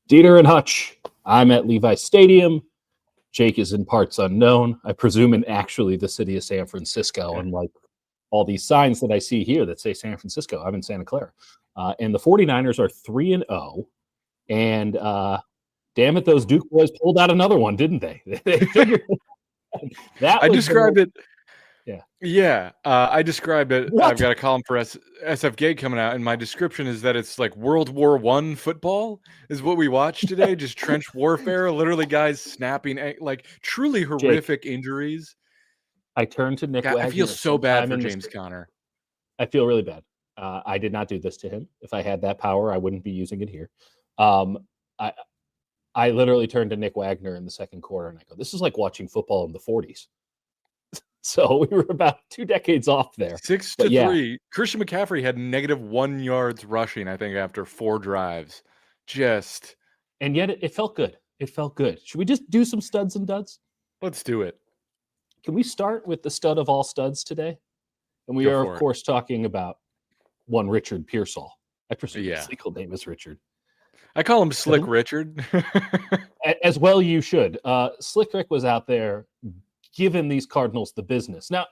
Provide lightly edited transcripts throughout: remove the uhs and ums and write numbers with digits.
Dieter and Hutch. I'm at Levi Stadium. Jake is in parts unknown. I presume in actually the city of San Francisco, unlike all these signs that I see here that say San Francisco. I'm in Santa Clara. And the 49ers are 3-0. And damn it, those Duke boys pulled out another one, didn't they? They figured that. I described it. Yeah. I described it. What? I've got a column for SF Gay coming out, and my description is that it's like World War I football is what we watched today. Just trench warfare, literally guys snapping, like truly horrific injuries. I turned to Nick Wagner. I feel so bad for James Conner. I feel really bad. I did not do this to him. If I had that power, I wouldn't be using it here. I literally turned to Nick Wagner in the second quarter, and I go, this is like watching football in the 40s. So we were about 2 decades off there. 6-3. Christian McCaffrey had -1 yards rushing, I think, after 4 drives. And yet it felt good. It felt good. Should we just do some studs and duds? Let's do it. Can we start with the stud of all studs today? And we are, of course, talking about one Richard Pierall. I presume his legal name is Richard. I call him Slick Richard. As well you should. Slick Rick was out there giving these Cardinals the business. Now,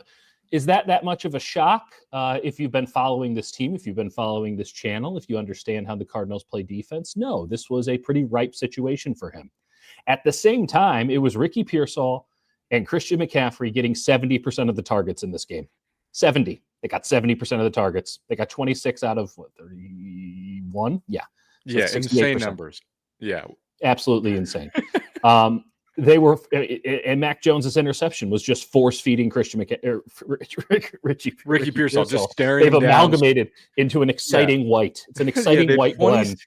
is that much of a shock if you've been following this team, if you've been following this channel, if you understand how the Cardinals play defense? No, this was a pretty ripe situation for him. At the same time, it was Ricky Pierall and Christian McCaffrey getting 70% of the targets in this game. 70. They got 70% of the targets. They got 26 out of 31? Yeah. So insane numbers. Yeah. Absolutely insane. They were, and Mac Jones's interception was just force feeding Christian Ricky Pierall, just staring. They've amalgamated into an exciting white. It's an exciting white blend.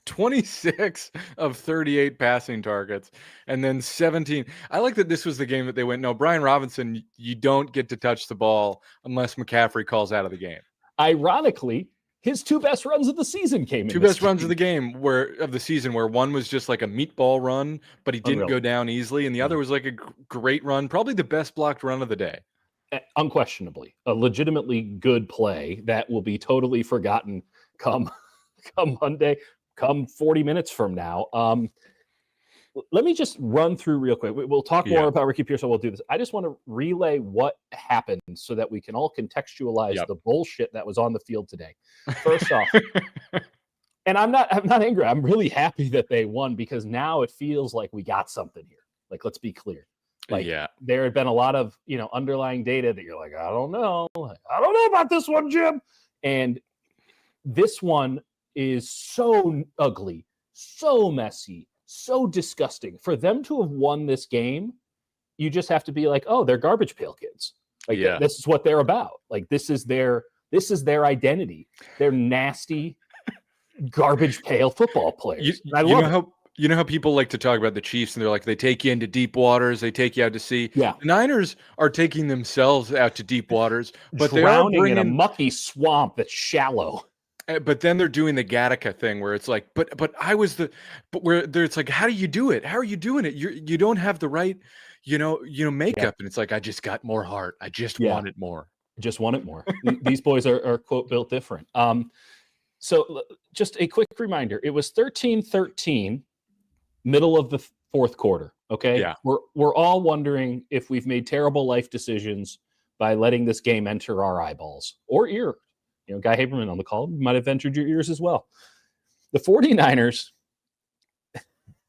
26 of 38 passing targets, and then 17. I like that this was the game that they went, no, Brian Robinson, you don't get to touch the ball unless McCaffrey calls out of the game. Ironically, his 2 best runs of the season came in. 2 best runs of the season, where one was just like a meatball run, but he didn't go down easily, and the other was like a great run, probably the best blocked run of the day. Unquestionably, a legitimately good play that will be totally forgotten come Monday, come 40 minutes from now. Let me just run through real quick. We'll talk more about Ricky Pierall. We'll do this. I just want to relay what happened so that we can all contextualize the bullshit that was on the field today. First off, and I'm not angry. I'm really happy that they won, because now it feels like we got something here. Like, let's be clear. Like, there had been a lot of, underlying data that you're like, I don't know about this one, Jim. And this one is so ugly, so messy, so disgusting. For them to have won this game, you just have to be like, oh, they're garbage pail kids. Like, this is what they're about. Like, this is their identity. They're nasty garbage pail football players. I love it. You know how people like to talk about the Chiefs, and they're like, they take you into deep waters, they take you out to sea. Yeah. The Niners are taking themselves out to deep waters, but drowning they are bringing in a mucky swamp that's shallow. But then they're doing the Gattaca thing, where it's like, but it's like, how do you do it? How are you doing it? You don't have the right, makeup, and it's like, I just got more heart. I just want it more. Just want it more. These boys are quote built different. So just a quick reminder: it was 13-13, middle of the fourth quarter. Okay, yeah, we're all wondering if we've made terrible life decisions by letting this game enter our eyeballs or ear. Guy Haberman on the call might have entered your ears as well. The 49ers,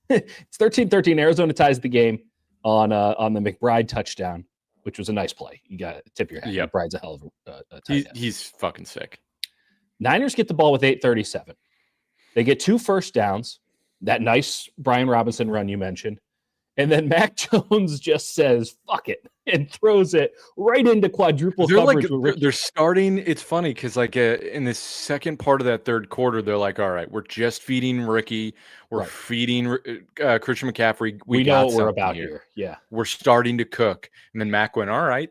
it's 13-13. Arizona ties the game on the McBride touchdown, which was a nice play. You got to tip your hat. Yep. McBride's a hell of a tight end. He's fucking sick. Niners get the ball with 8:37. They get 2 first downs, that nice Brian Robinson run you mentioned. And then Mac Jones just says, fuck it, and throws it right into quadruple coverage. They're starting. It's funny because in the second part of that third quarter, they're like, all right, we're just feeding Ricky. We're feeding Christian McCaffrey. We know what we're about here. Yeah. We're starting to cook. And then Mac went, all right,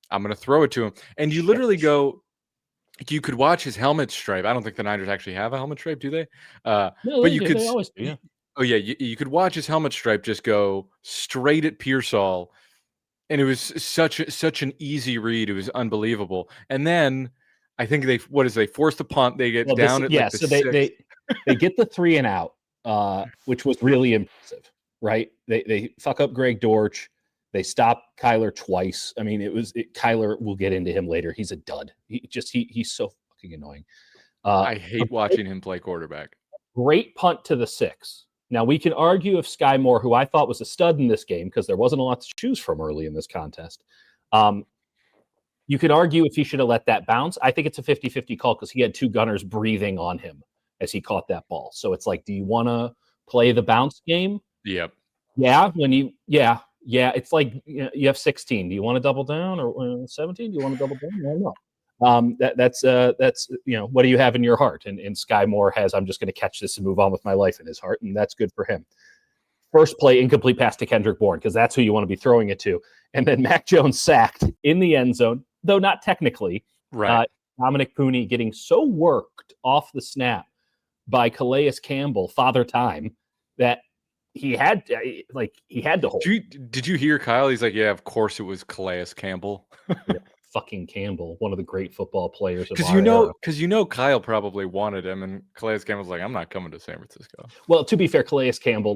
I'm going to throw it to him. And you literally go, you could watch his helmet stripe. I don't think the Niners actually have a helmet stripe, do they? No, but they always do, yeah. Oh, yeah, you could watch his helmet stripe just go straight at Pierall, and it was such an easy read. It was unbelievable. And then I think they force the punt. They get down at they get the 3 and out. which was really impressive, right? They fuck up Greg Dortch. They stop Kyler twice. I mean, Kyler, we'll get into him later. He's a dud. He's so fucking annoying. I hate watching him play quarterback. Great punt to the 6. Now, we can argue if Sky Moore, who I thought was a stud in this game because there wasn't a lot to choose from early in this contest, you could argue if he should have let that bounce. I think it's a 50-50 call because he had 2 gunners breathing on him as he caught that ball. So it's like, do you want to play the bounce game? Yep. Yeah. It's like you have 16. Do you want to double down or 17? Do you want to double down? I don't know. That's what do you have in your heart? And Sky Moore has, I'm just going to catch this and move on with my life in his heart, and that's good for him. First play, incomplete pass to Kendrick Bourne, because that's who you want to be throwing it to. And then Mac Jones sacked in the end zone, though not technically. Right. Dominic Pooney getting so worked off the snap by Calais Campbell, Father Time, that he had to hold. Did you hear Kyle? He's like, yeah, of course it was Calais Campbell. Yeah, fucking Campbell, one of the great football players of Because Kyle probably wanted him, and Calais Campbell's like, I'm not coming to San Francisco. Well, to be fair, Calais Campbell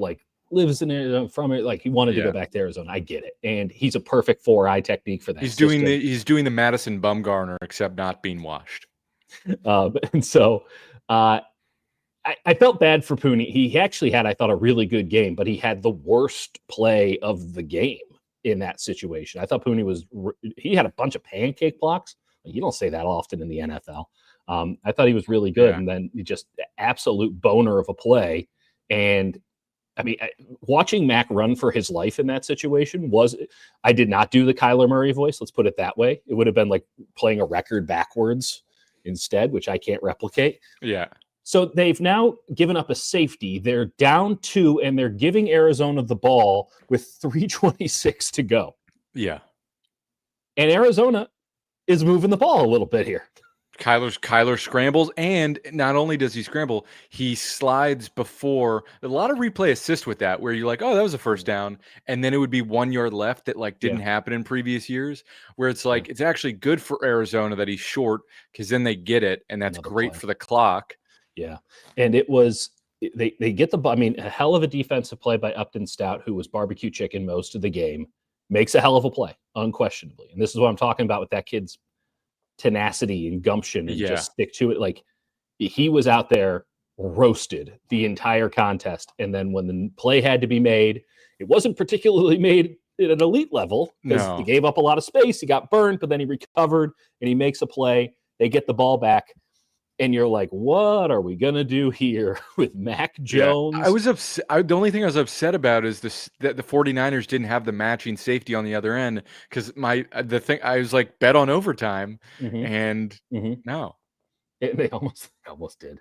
lives in it from it. Like he wanted to go back to Arizona. I get it, and he's a perfect 4-eye technique for that. He's doing the Madison Bumgarner, except not being washed. And so, I felt bad for Pooney. He actually had, I thought, a really good game, but he had the worst play of the game in that situation. I thought Pooney he had a bunch of pancake blocks. You don't say that often in the NFL. I thought he was really good, and then just absolute boner of a play. And I mean, watching Mac run for his life in that situation I did not do the Kyler Murray voice. Let's put it that way. It would have been like playing a record backwards instead, which I can't replicate. Yeah. So they've now given up a safety. They're down 2, and they're giving Arizona the ball with 3:26 to go. Yeah. And Arizona is moving the ball a little bit here. Kyler scrambles, and not only does he scramble, he slides before. A lot of replay assist with that, where you're like, oh, that was a first down, and then it would be 1 yard left that didn't happen in previous years, where it's like it's actually good for Arizona that he's short because then they get it, and that's great for the clock. Yeah, and it was they get the ball. I mean, a hell of a defensive play by Upton Stout, who was barbecue chicken most of the game, makes a hell of a play, unquestionably. And this is what I'm talking about with that kid's tenacity and gumption and just stick to it. Like he was out there roasted the entire contest, and then when the play had to be made, it wasn't particularly made at an elite level because he gave up a lot of space. He got burned, but then he recovered and he makes a play. They get the ball back. And you're like, what are we going to do here with Mac Jones? I was upset. The only thing I was upset about is that the 49ers didn't have the matching safety on the other end, because I was like, bet on overtime, and no. They almost did.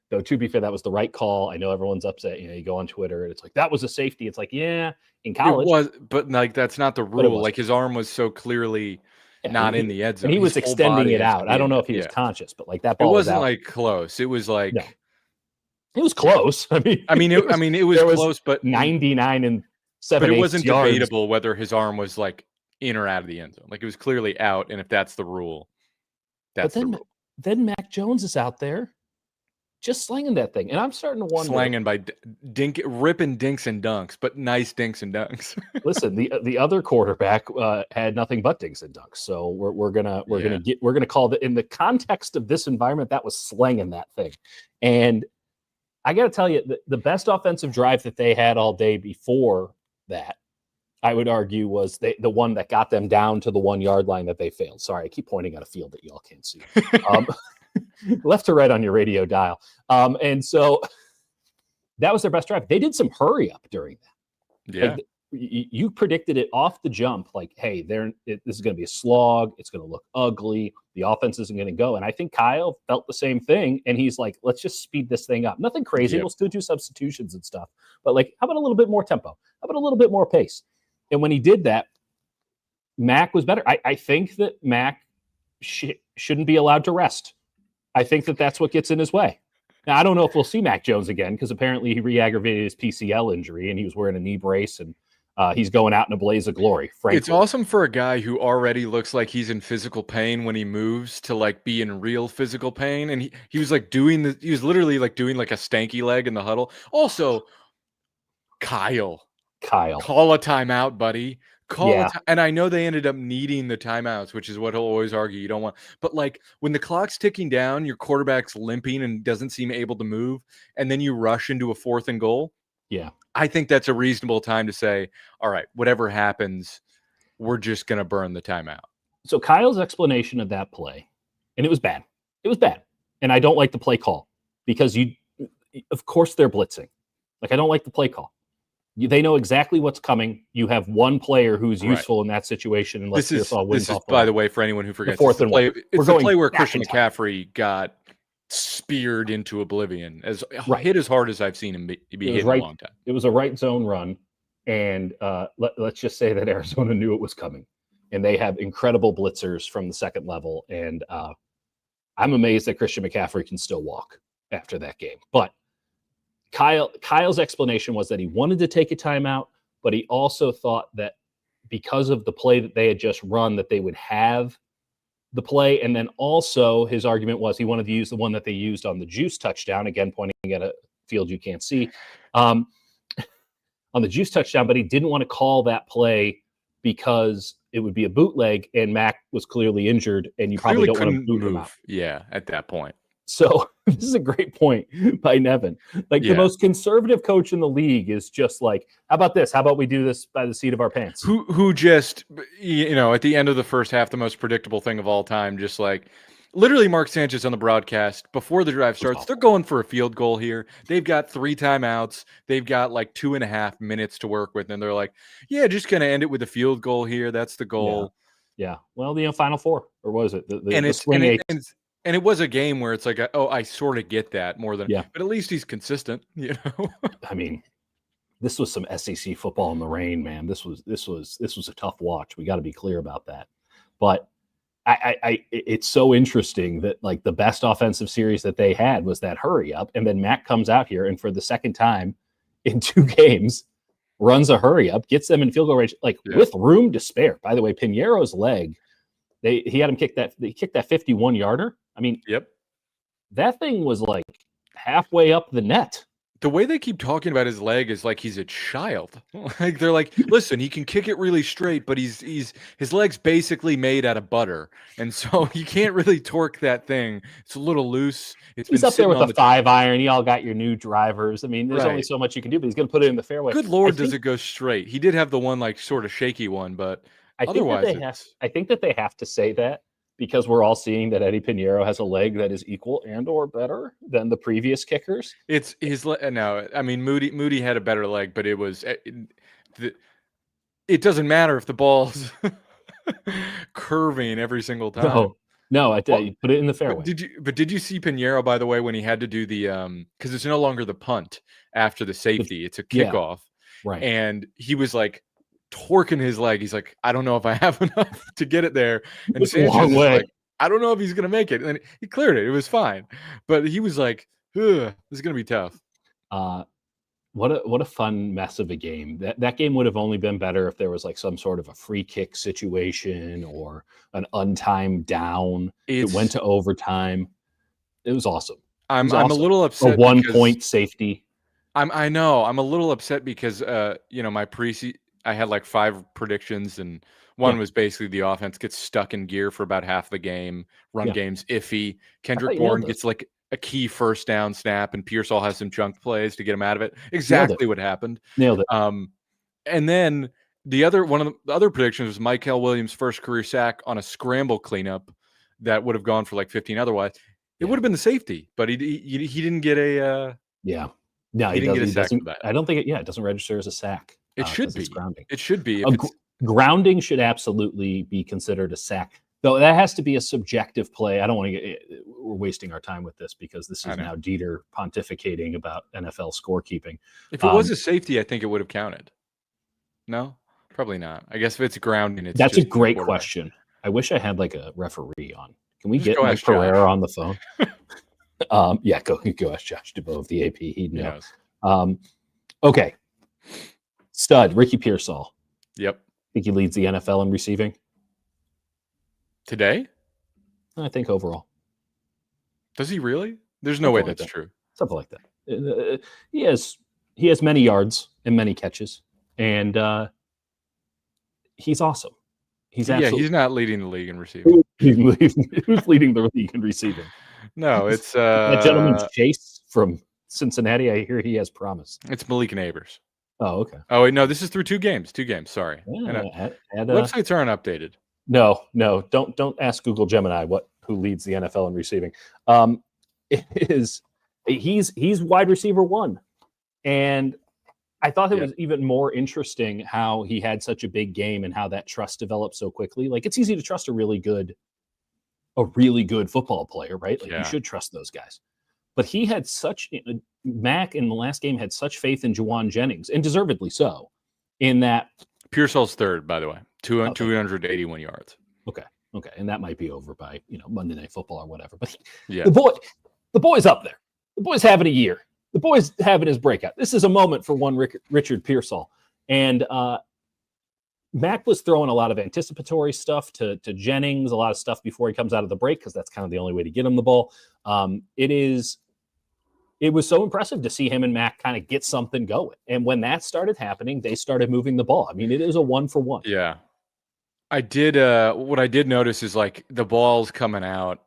Though, to be fair, that was the right call. I know everyone's upset. You go on Twitter and it's like, that was a safety. It's like, yeah, in college. It was, but that's not the rule. Like his arm was so clearly not in the end zone. And he was extending it out. I don't know if he was conscious, but that ball wasn't like close. It was like it was close. It was close, but 99 and 7. But it wasn't yards. debatable whether his arm was like in or out of the end zone. Like it was clearly out, and if that's the rule, that's the rule. Then Mac Jones is out there just slinging that thing. And I'm starting to wonder. Slanging by ripping dinks and dunks, but nice dinks and dunks. Listen, the other quarterback had nothing but dinks and dunks. So we're gonna call that, in the context of this environment, that was slanging that thing. And I got to tell you, the best offensive drive that they had all day before that, I would argue, was the one that got them down to the 1 yard line that they failed. Sorry, I keep pointing at a field that y'all can't see. Left to right on your radio dial. And so that was their best drive. They did some hurry up during that. Yeah. Like, you predicted it off the jump. Like, hey, this is going to be a slog. It's going to look ugly. The offense isn't going to go. And I think Kyle felt the same thing. And he's like, let's just speed this thing up. Nothing crazy. We'll still do substitutions and stuff. But like, how about a little bit more tempo? How about a little bit more pace? And when he did that, Mac was better. I think that Mac shouldn't be allowed to rest. I think that that's what gets in his way. Now, I don't know if we'll see Mac Jones again, because apparently he re-aggravated his PCL injury and he was wearing a knee brace. And he's going out in a blaze of glory. Frankly, it's awesome for a guy who already looks like he's in physical pain when he moves to like be in real physical pain. And he was like he was literally like doing like a stanky leg in the huddle. Also, Kyle, call a timeout, buddy. And I know they ended up needing the timeouts, which is what he'll always argue. You don't want, but like when the clock's ticking down, your quarterback's limping and doesn't seem able to move, and then you rush into a 4th and goal. Yeah. I think that's a reasonable time to say, all right, whatever happens, we're just going to burn the timeout. So Kyle's explanation of that play, and it was bad. It was bad. And I don't like the play call because of course they're blitzing. Like, I don't like the play call. They know exactly what's coming. You have one player who's useful in that situation. And this is, by the way, for anyone who forgets, it's the play where Christian McCaffrey got speared into oblivion, hit as hard as I've seen him be hit in a long time. It was a right zone run, and let's just say that Arizona knew it was coming, and they have incredible blitzers from the second level, and I'm amazed that Christian McCaffrey can still walk after that game. But Kyle's explanation was that he wanted to take a timeout, but he also thought that because of the play that they had just run, that they would have the play. And then also his argument was he wanted to use the one that they used on the Juice touchdown, again, pointing at a field you can't see, on the Juice touchdown, but he didn't want to call that play because it would be a bootleg and Mac was clearly injured and you probably don't want to boot him out. Yeah, at that point. So this is a great point by Nevin. Like the most conservative coach in the league is just like, how about this? How about we do this by the seat of our pants? Who just, at the end of the first half, the most predictable thing of all time, just like literally Mark Sanchez on the broadcast before the drive starts, they're going for a field goal here. They've got 3 timeouts. They've got like 2.5 minutes to work with. And they're like, yeah, just going to end it with a field goal here. That's the goal. Yeah. Well, Final Four, or was it? And it was a game where it's like, I sort of get that more than, but at least he's consistent, I mean, this was some SEC football in the rain, man. This was a tough watch. We got to be clear about that. But it's so interesting that like the best offensive series that they had was that hurry up, and then Mac comes out here and for the second time in 2 games runs a hurry up, gets them in field goal range, with room to spare. By the way, Piñeiro's leg, he had him kick that 51 yarder. I mean, that thing was like halfway up the net. The way they keep talking about his leg is like he's a child. Like they're like, listen, he can kick it really straight, but his leg's basically made out of butter, and so you can't really torque that thing. It's a little loose. He's up there with a 5-iron. Y'all got your new drivers. I mean, there's only so much you can do, but he's going to put it in the fairway. Good Lord, does it go straight? He did have the one like sort of shaky one, but I think that they have to say that because we're all seeing that Eddie Piñeiro has a leg that is equal and or better than the previous kickers. It's his no. I mean, Moody had a better leg, but it doesn't matter if the ball's curving every single time. No, you put it in the fairway. Did you see Piñeiro, by the way, when he had to do the because it's no longer the punt after the safety, it's a kickoff, right? And he was like torquing his leg. He's like, I don't know if I have enough to get it there. And Sanchez is like, I don't know if he's gonna make it. And he cleared it. It was fine. But he was like, this is gonna be tough. What a fun mess of a game. That game would have only been better if there was like some sort of a free kick situation or an untimed down. It went to overtime. It was awesome. I'm a little upset. A 1-point safety. I know. I'm a little upset because my I had like 5 predictions, and one was basically the offense gets stuck in gear for about half the game. Run game's iffy. Kendrick Bourne gets like a key first down snap, and Pierall has some chunk plays to get him out of it. Exactly what happened. Nailed it. And then one of the other predictions was Michael Williams' first career sack on a scramble cleanup that would have gone for like 15 otherwise. It would have been the safety, but he didn't get a No, he didn't get a sack for that. I don't think it doesn't register as a sack. It should be grounding. It should be. Grounding should absolutely be considered a sack. Though that has to be a subjective play. I don't want to we're wasting our time with this because this is now Dieter pontificating about NFL scorekeeping. If it was a safety, I think it would have counted. No, probably not. I guess if it's grounding, that's a great question. I wish I had like a referee on. Can we get Mike Pereira on the phone? Go ask Josh DeBoe of the AP. He knows. Okay. Stud, Ricky Pierall. Yep. I think he leads the NFL in receiving. Today? I think overall. Does he really? There's no way that's true. Something like that. He has many yards and many catches, and he's awesome. He's not leading the league in receiving. Who's leading the league in receiving? No, it's that gentleman Chase from Cincinnati. I hear he has promise. It's Malik Neighbors. Oh, okay. Oh wait, no, this is through 2 games. 2 games. Sorry. Websites aren't updated. No. Don't ask Google Gemini who leads the NFL in receiving. He's wide receiver 1, and I thought it was even more interesting how he had such a big game and how that trust developed so quickly. Like, it's easy to trust a really good football player, right? Like, you should trust those guys. But he had Mac in the last game had such faith in Juwan Jennings, and deservedly so, in that. Pearsall's third, by the way, 281 yards. Okay. And that might be over by, Monday Night Football or whatever. But the boy's up there. The boy's having a year. The boy's having his breakout. This is a moment for one Richard Pierall. And Mac was throwing a lot of anticipatory stuff to Jennings, a lot of stuff before he comes out of the break, because that's kind of the only way to get him the ball. It was so impressive to see him and Mac kind of get something going. And when that started happening, they started moving the ball. I mean, it is a 1-for-1. Yeah. I did what I did notice is like the ball's coming out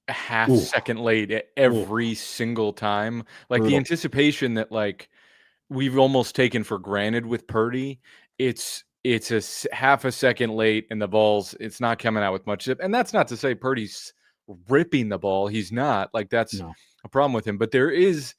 a half second late every single time. Like the anticipation that like we've almost taken for granted with Purdy, it's a half a second late and it's not coming out with much zip. And that's not to say Purdy's ripping the ball. He's not. Like that's a problem with him. But there is,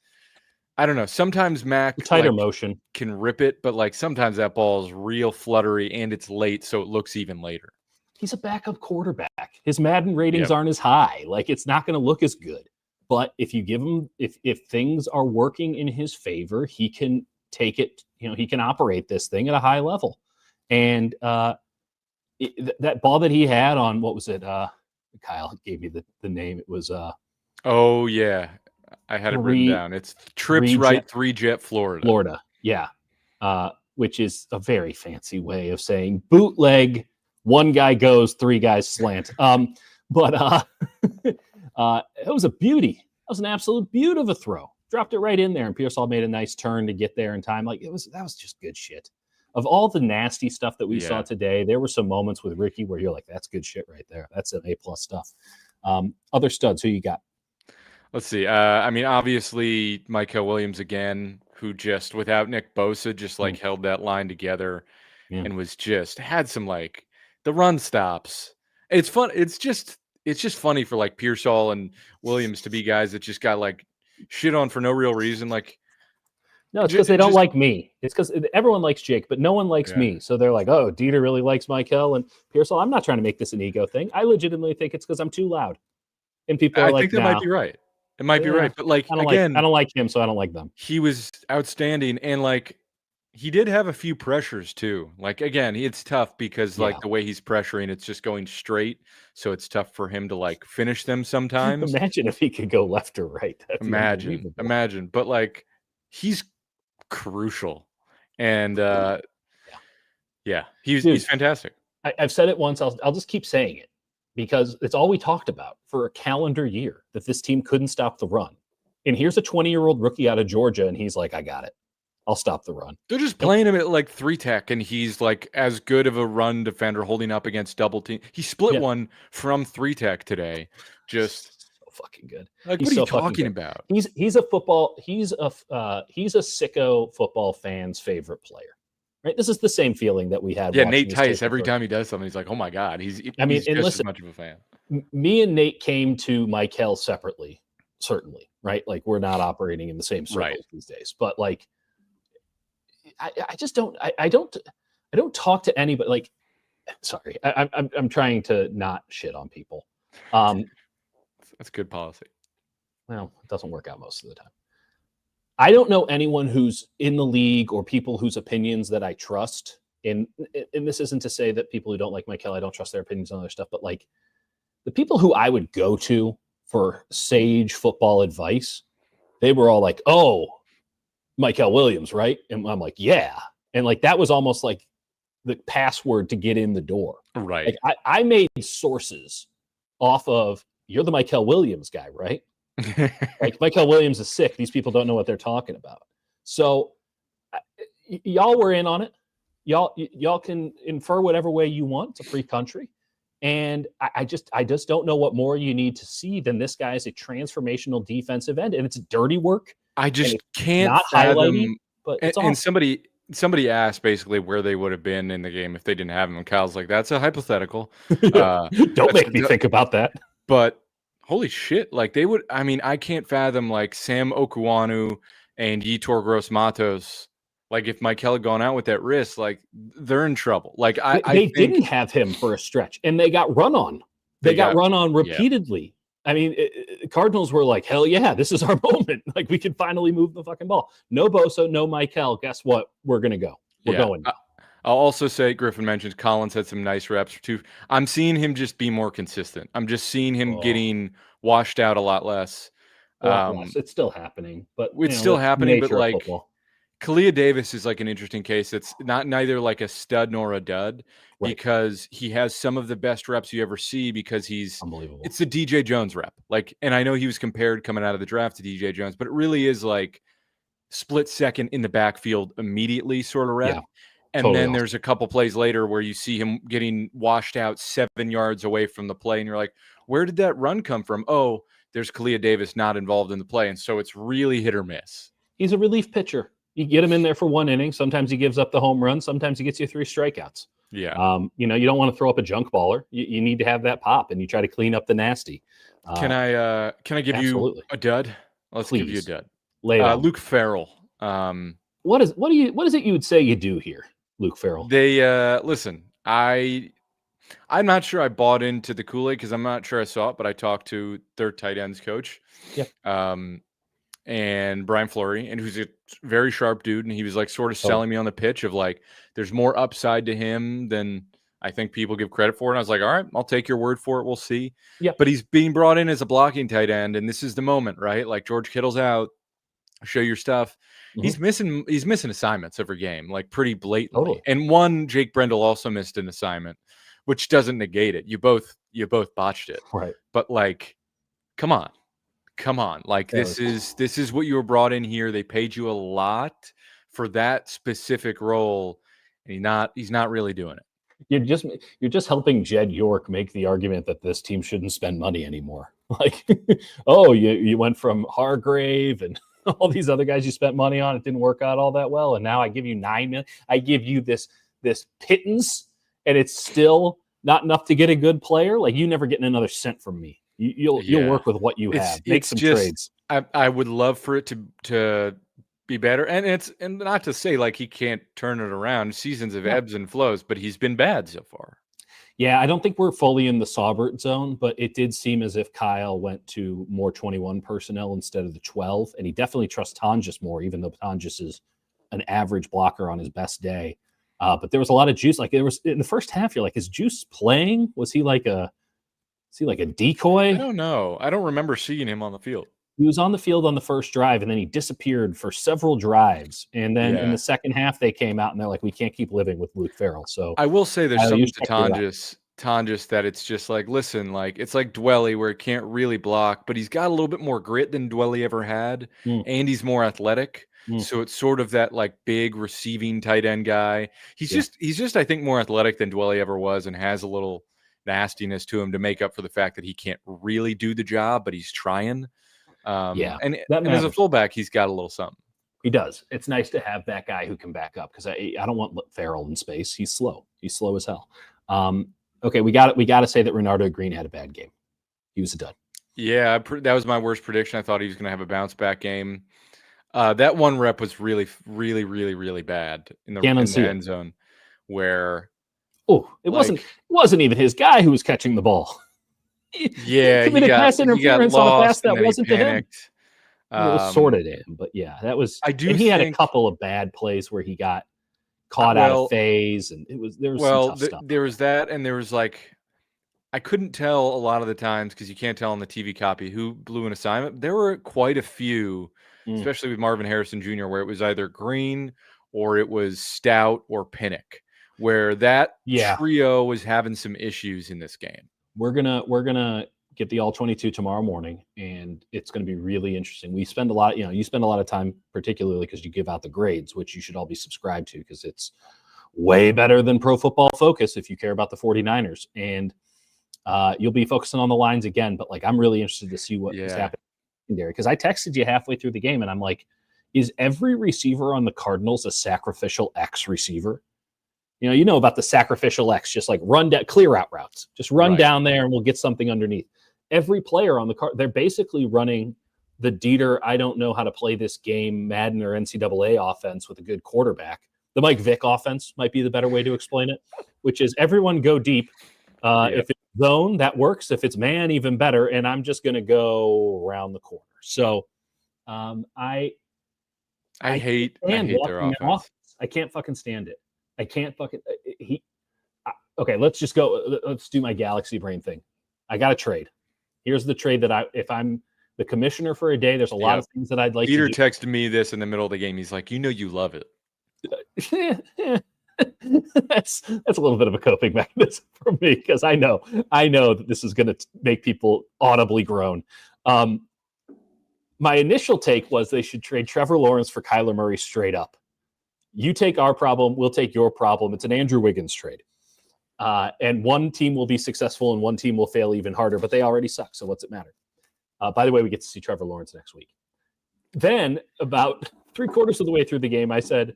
I don't know, sometimes Mac tighter motion can rip it, but like sometimes that ball is real fluttery and it's late, so it looks even later. He's a backup quarterback. His Madden ratings aren't as high. Like, it's not going to look as good. But if you give him, if things are working in his favor, he can take it. He can operate this thing at a high level. And that ball that he had on, what was it? Kyle gave me the name. It was. Oh yeah, I had it written down. It's trips right 3-jet Florida. Yeah, which is a very fancy way of saying bootleg. 1 guy goes, 3 guys slant. But it was a beauty. That was an absolute beauty of a throw. Dropped it right in there, and Pierall made a nice turn to get there in time. Like, that was just good shit. Of all the nasty stuff that we saw today, there were some moments with Ricky where you're like, that's good shit right there. That's an A+ stuff. Other studs, who you got? Let's see. I mean, obviously, Mykel Williams again, who just, without Nick Bosa, just like held that line together and was just had some like the run stops. It's fun. It's just funny for like Pierall and Williams to be guys that just got like shit on for no real reason. Like, no, it's because they don't like me. It's because everyone likes Jake, but no one likes me. So they're like, oh, Dieter really likes Mykel and Pierall. I'm not trying to make this an ego thing. I legitimately think it's because I'm too loud. And people are like, I think that might be right. It might be right. But like, I don't like him, so I don't like them. He was outstanding. And like, he did have a few pressures too. Like, again, it's tough because like the way he's pressuring, it's just going straight. So it's tough for him to like finish them sometimes. Imagine if he could go left or right. That'd imagine. But like, he's crucial. And he's fantastic. I've said it once. I'll just keep saying it, because it's all we talked about for a calendar year, that this team couldn't stop the run. And here's a 20-year-old rookie out of Georgia, and he's like, I got it. I'll stop the run. They're just playing him at like 3-tech, and he's like as good of a run defender holding up against double team. He split one from 3-tech today. Just so fucking good. Like, what are you talking about? He's a sicko football fan's favorite player. Right? This is the same feeling that we had. Yeah, Nate Tice, every time he does something, he's like, oh my God, he's just as much of a fan. Me and Nate came to Mykel separately, certainly, right? Like, we're not operating in the same circles these days. But like, I just don't talk to anybody. Like, sorry, I'm trying to not shit on people. That's good policy. Well, it doesn't work out most of the time. I don't know anyone who's in the league or people whose opinions that I trust. And this isn't to say that people who don't like Mykel, I don't trust their opinions on other stuff, but like, the people who I would go to for sage football advice, they were all like, oh, Mykel Williams, right? And I'm like, yeah. And like that was almost like the password to get in the door. Right. Like I made sources off of, you're the Michael Williams guy, right? Like Michael Williams is sick. These people don't know what they're talking about. So y'all were in on it. Y'all can infer whatever way you want. It's a free country. And I just don't know what more you need to see than this guy is a transformational defensive end. And it's dirty work. I just can't not highlighting, fathom. but it's And awesome. somebody asked basically where they would have been in the game if they didn't have him. And Kyle's like, that's a hypothetical. Don't make me think about that. But holy shit, like they would. I mean, I can't fathom like Sam Okuanu and Yetur Gross-Matos. Like if Michael had gone out with that wrist, like they're in trouble. Like They I think didn't have him for a stretch, and they got run on. They got run on repeatedly. I mean, Cardinals were like, hell yeah, this is our moment. Like we can finally move the fucking ball. No Bosa, no Michael. Guess what? We're gonna go. We're going. I'll also say Griffin mentions Collins had some nice reps too. I'm seeing him just be more consistent. I'm just seeing him getting washed out a lot less. It's still happening, but it's still happening. But like football. Kalia Davis is like an interesting case. It's neither like a stud nor a dud because he has some of the best reps you ever see because he's unbelievable. It's the DJ Jones rep. Like, and I know he was compared coming out of the draft to DJ Jones, but it really is like split second in the backfield immediately sort of rep. Yeah. And totally then there's a couple plays later where you see him getting washed out 7 yards away from the play. And you're like, where did that run come from? Oh, there's Kalia Davis not involved in the play. And so it's really hit or miss. He's a relief pitcher. You get him in there for 1 inning. Sometimes he gives up the home run. Sometimes he gets you 3 strikeouts. Yeah. You don't want to throw up a junk baller. You need to have that pop and you try to clean up the nasty. Can I give you a dud? Let's give you a dud. Luke Farrell. What is it you would say you do here, Luke Farrell? They listen, I'm not sure I bought into the Kool-Aid because I'm not sure I saw it, but I talked to their tight ends coach. Yeah. And Brian Fleury, and who's a very sharp dude, and he was like sort of selling me on the pitch of like there's more upside to him than I think people give credit for. And I was like, all right, I'll take your word for it. We'll see. Yeah. But he's being brought in as a blocking tight end, and this is the moment, right? Like George Kittle's out. Show your stuff. Mm-hmm. He's missing assignments every game, like pretty blatantly. Totally. And Jake Brendel also missed an assignment, which doesn't negate it. You both botched it. Right. But like, come on. Like this is what you were brought in here. They paid you a lot for that specific role, and he's not really doing it. You're just helping Jed York make the argument that this team shouldn't spend money anymore. Like, oh, you went from Hargrave and all these other guys you spent money on. It didn't work out all that well, and now I give you $9 million. I give you this pittance, and it's still not enough to get a good player. Like you never getting another cent from me. You'll work with what you have. Make some trades. I would love for it to be better, and not to say like he can't turn it around. Seasons of ebbs and flows, but he's been bad so far. Yeah, I don't think we're fully in the Saubert zone, but it did seem as if Kyle went to more 21 personnel instead of the 12, and he definitely trusts Tonjes more, even though Tonjes is an average blocker on his best day. But there was a lot of juice. Like there was in the first half, you're like, is Juice playing? Was he like a decoy? I don't know. I don't remember seeing him on the field. He was on the field on the first drive, and then he disappeared for several drives. And then in the second half, they came out, and they're like, we can't keep living with Luke Farrell. So I will say there's something to Tonjes that it's just like, listen, like it's like Dwelly where he can't really block, but he's got a little bit more grit than Dwelly ever had, and he's more athletic. So it's sort of that like big receiving tight end guy. He's just I think more athletic than Dwelly ever was, and has a little nastiness to him to make up for the fact that he can't really do the job, but he's trying. And as a fullback, he's got a little something. He does. It's nice to have that guy who can back up because I don't want Farrell in space. He's slow. He's slow as hell. Okay, we got to say that Renardo Green had a bad game. He was a dud. Yeah, that was my worst prediction. I thought he was going to have a bounce back game. That one rep was really, really, really, really bad in the end zone where. Oh, it wasn't even his guy who was catching the ball. Yeah, he committed pass interference on a pass that wasn't to him. It was sort of to him, but yeah, that was. He had a couple of bad plays where he got caught out of phase, and there was some tough stuff. There was that, and there was like, I couldn't tell a lot of the times because you can't tell on the TV copy who blew an assignment. There were quite a few, especially with Marvin Harrison Jr., where it was either Green or it was Stout or Pinnock, where that trio was having some issues in this game. We're gonna get the all 22 tomorrow morning, and it's going to be really interesting. We spend a lot, you spend a lot of time, particularly because you give out the grades, which you should all be subscribed to, because it's way better than Pro Football Focus if you care about the 49ers. And you'll be focusing on the lines again, but like, I'm really interested to see what is happening there, because I texted you halfway through the game and I'm like, is every receiver on the Cardinals a sacrificial X receiver? You know about the sacrificial X, just like run down, clear out routes, just run down there and we'll get something underneath. Every player on the card, they're basically running the Dieter, I don't know how to play this game, Madden or NCAA offense with a good quarterback. The Mike Vick offense might be the better way to explain it, which is everyone go deep. If it's zone, that works. If it's man, even better. And I'm just going to go around the corner. So I hate their offense. I can't fucking stand it. I can't fucking okay, let's just go. Let's do my galaxy brain thing. I got a trade. Here's the trade that if I'm the commissioner for a day, there's a lot of things that I'd like Peter to do. texted me this in the middle of the game. He's like, you love it. That's a little bit of a coping mechanism for me, because I know that this is going to make people audibly groan. My initial take was they should trade Trevor Lawrence for Kyler Murray straight up. You take our problem, we'll take your problem. It's an Andrew Wiggins trade. And one team will be successful and one team will fail even harder, but they already suck. So what's it matter? By the way, we get to see Trevor Lawrence next week. Then about 3/4 of the way through the game, I said,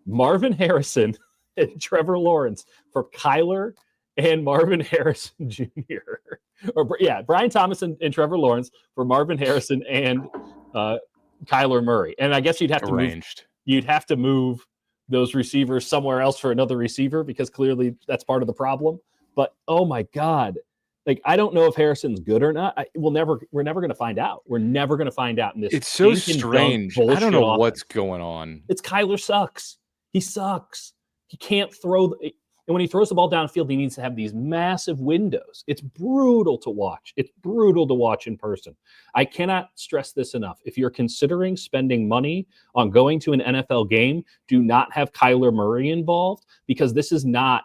Marvin Harrison and Trevor Lawrence for Kyler and Marvin Harrison Jr. Brian Thomas and Trevor Lawrence for Marvin Harrison and Kyler Murray. And I guess you'd have to move those receivers somewhere else for another receiver, because clearly that's part of the problem. But oh my God, like, I don't know if Harrison's good or not. We're never going to find out. We're never going to find out in this. It's so strange. I don't know what's going on. It's Kyler sucks. He sucks. He can't throw. And when he throws the ball downfield, he needs to have these massive windows. It's brutal to watch. It's brutal to watch in person. I cannot stress this enough. If you're considering spending money on going to an NFL game, do not have Kyler Murray involved, because this is not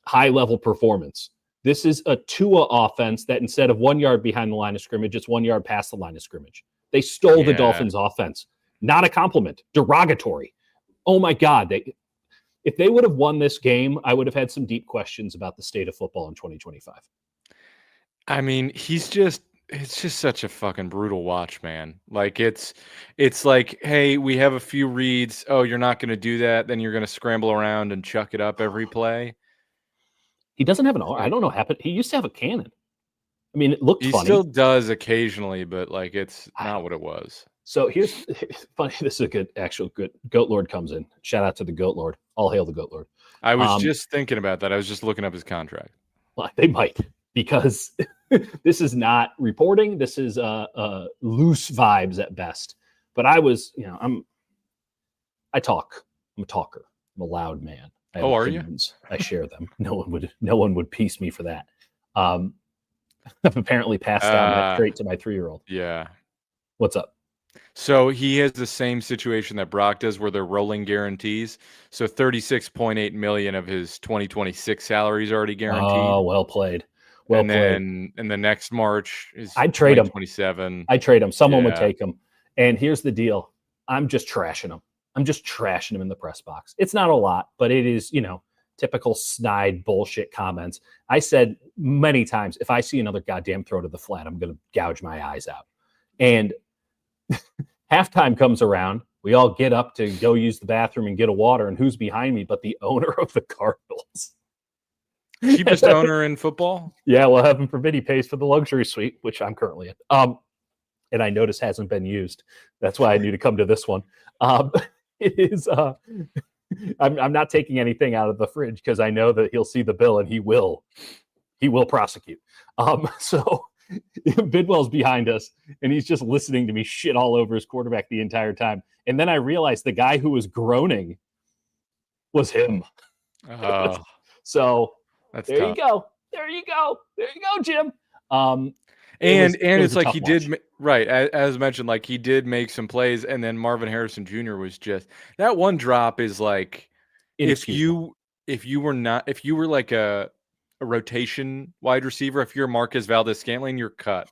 high-level performance. This is a Tua offense that instead of 1 yard behind the line of scrimmage, it's 1 yard past the line of scrimmage. They stole the Dolphins' offense. Not a compliment. Derogatory. Oh, my God. If they would have won this game, I would have had some deep questions about the state of football in 2025. I mean, it's just such a fucking brutal watch, man. Like, it's like, hey, we have a few reads. Oh, you're not going to do that. Then you're going to scramble around and chuck it up every play. He doesn't have an arm. I don't know what happened. He used to have a cannon. I mean, it looked funny. He still does occasionally, but like, it's not what it was. So here's funny. This is a good Goat Lord comes in. Shout out to the Goat Lord. All hail the Goat Lord. I was just thinking about that. I was just looking up his contract. Well, they might, because this is not reporting. This is loose vibes at best. But I was, I talk. I'm a talker. I'm a loud man. Oh, are you? I share them. No one would piece me for that. I've apparently passed down that trait to my 3-year-old. Yeah. What's up? So he has the same situation that Brock does, where they're rolling guarantees. So $36.8 million of his 2026 salary is already guaranteed. Oh, well played. Then in the next March is I'd trade him. 27. I'd trade him. Someone would take him. And here's the deal. I'm just trashing him. I'm just trashing him in the press box. It's not a lot, but it is, typical snide bullshit comments. I said many times, if I see another goddamn throw to the flat, I'm going to gouge my eyes out. And halftime comes around. We all get up to go use the bathroom and get a water. And who's behind me but the owner of the Cardinals? Cheapest owner in football? Yeah, well, heaven forbid he pays for the luxury suite, which I'm currently in. And I noticed hasn't been used. That's why I knew to come to this one. It is. I'm not taking anything out of the fridge, because I know that he'll see the bill and he will prosecute. So Bidwell's behind us, and he's just listening to me shit all over his quarterback the entire time. And then I realized the guy who was groaning was him. So that's there tough. you go. There you go, Jim. And it was it's a like tough he watch. did right as mentioned, like he did make some plays, and then Marvin Harrison Jr. was just that one drop is like if Inexcusable. you were not if you were like a rotation wide receiver, if you're Marquez Valdez-Scantling, you're cut.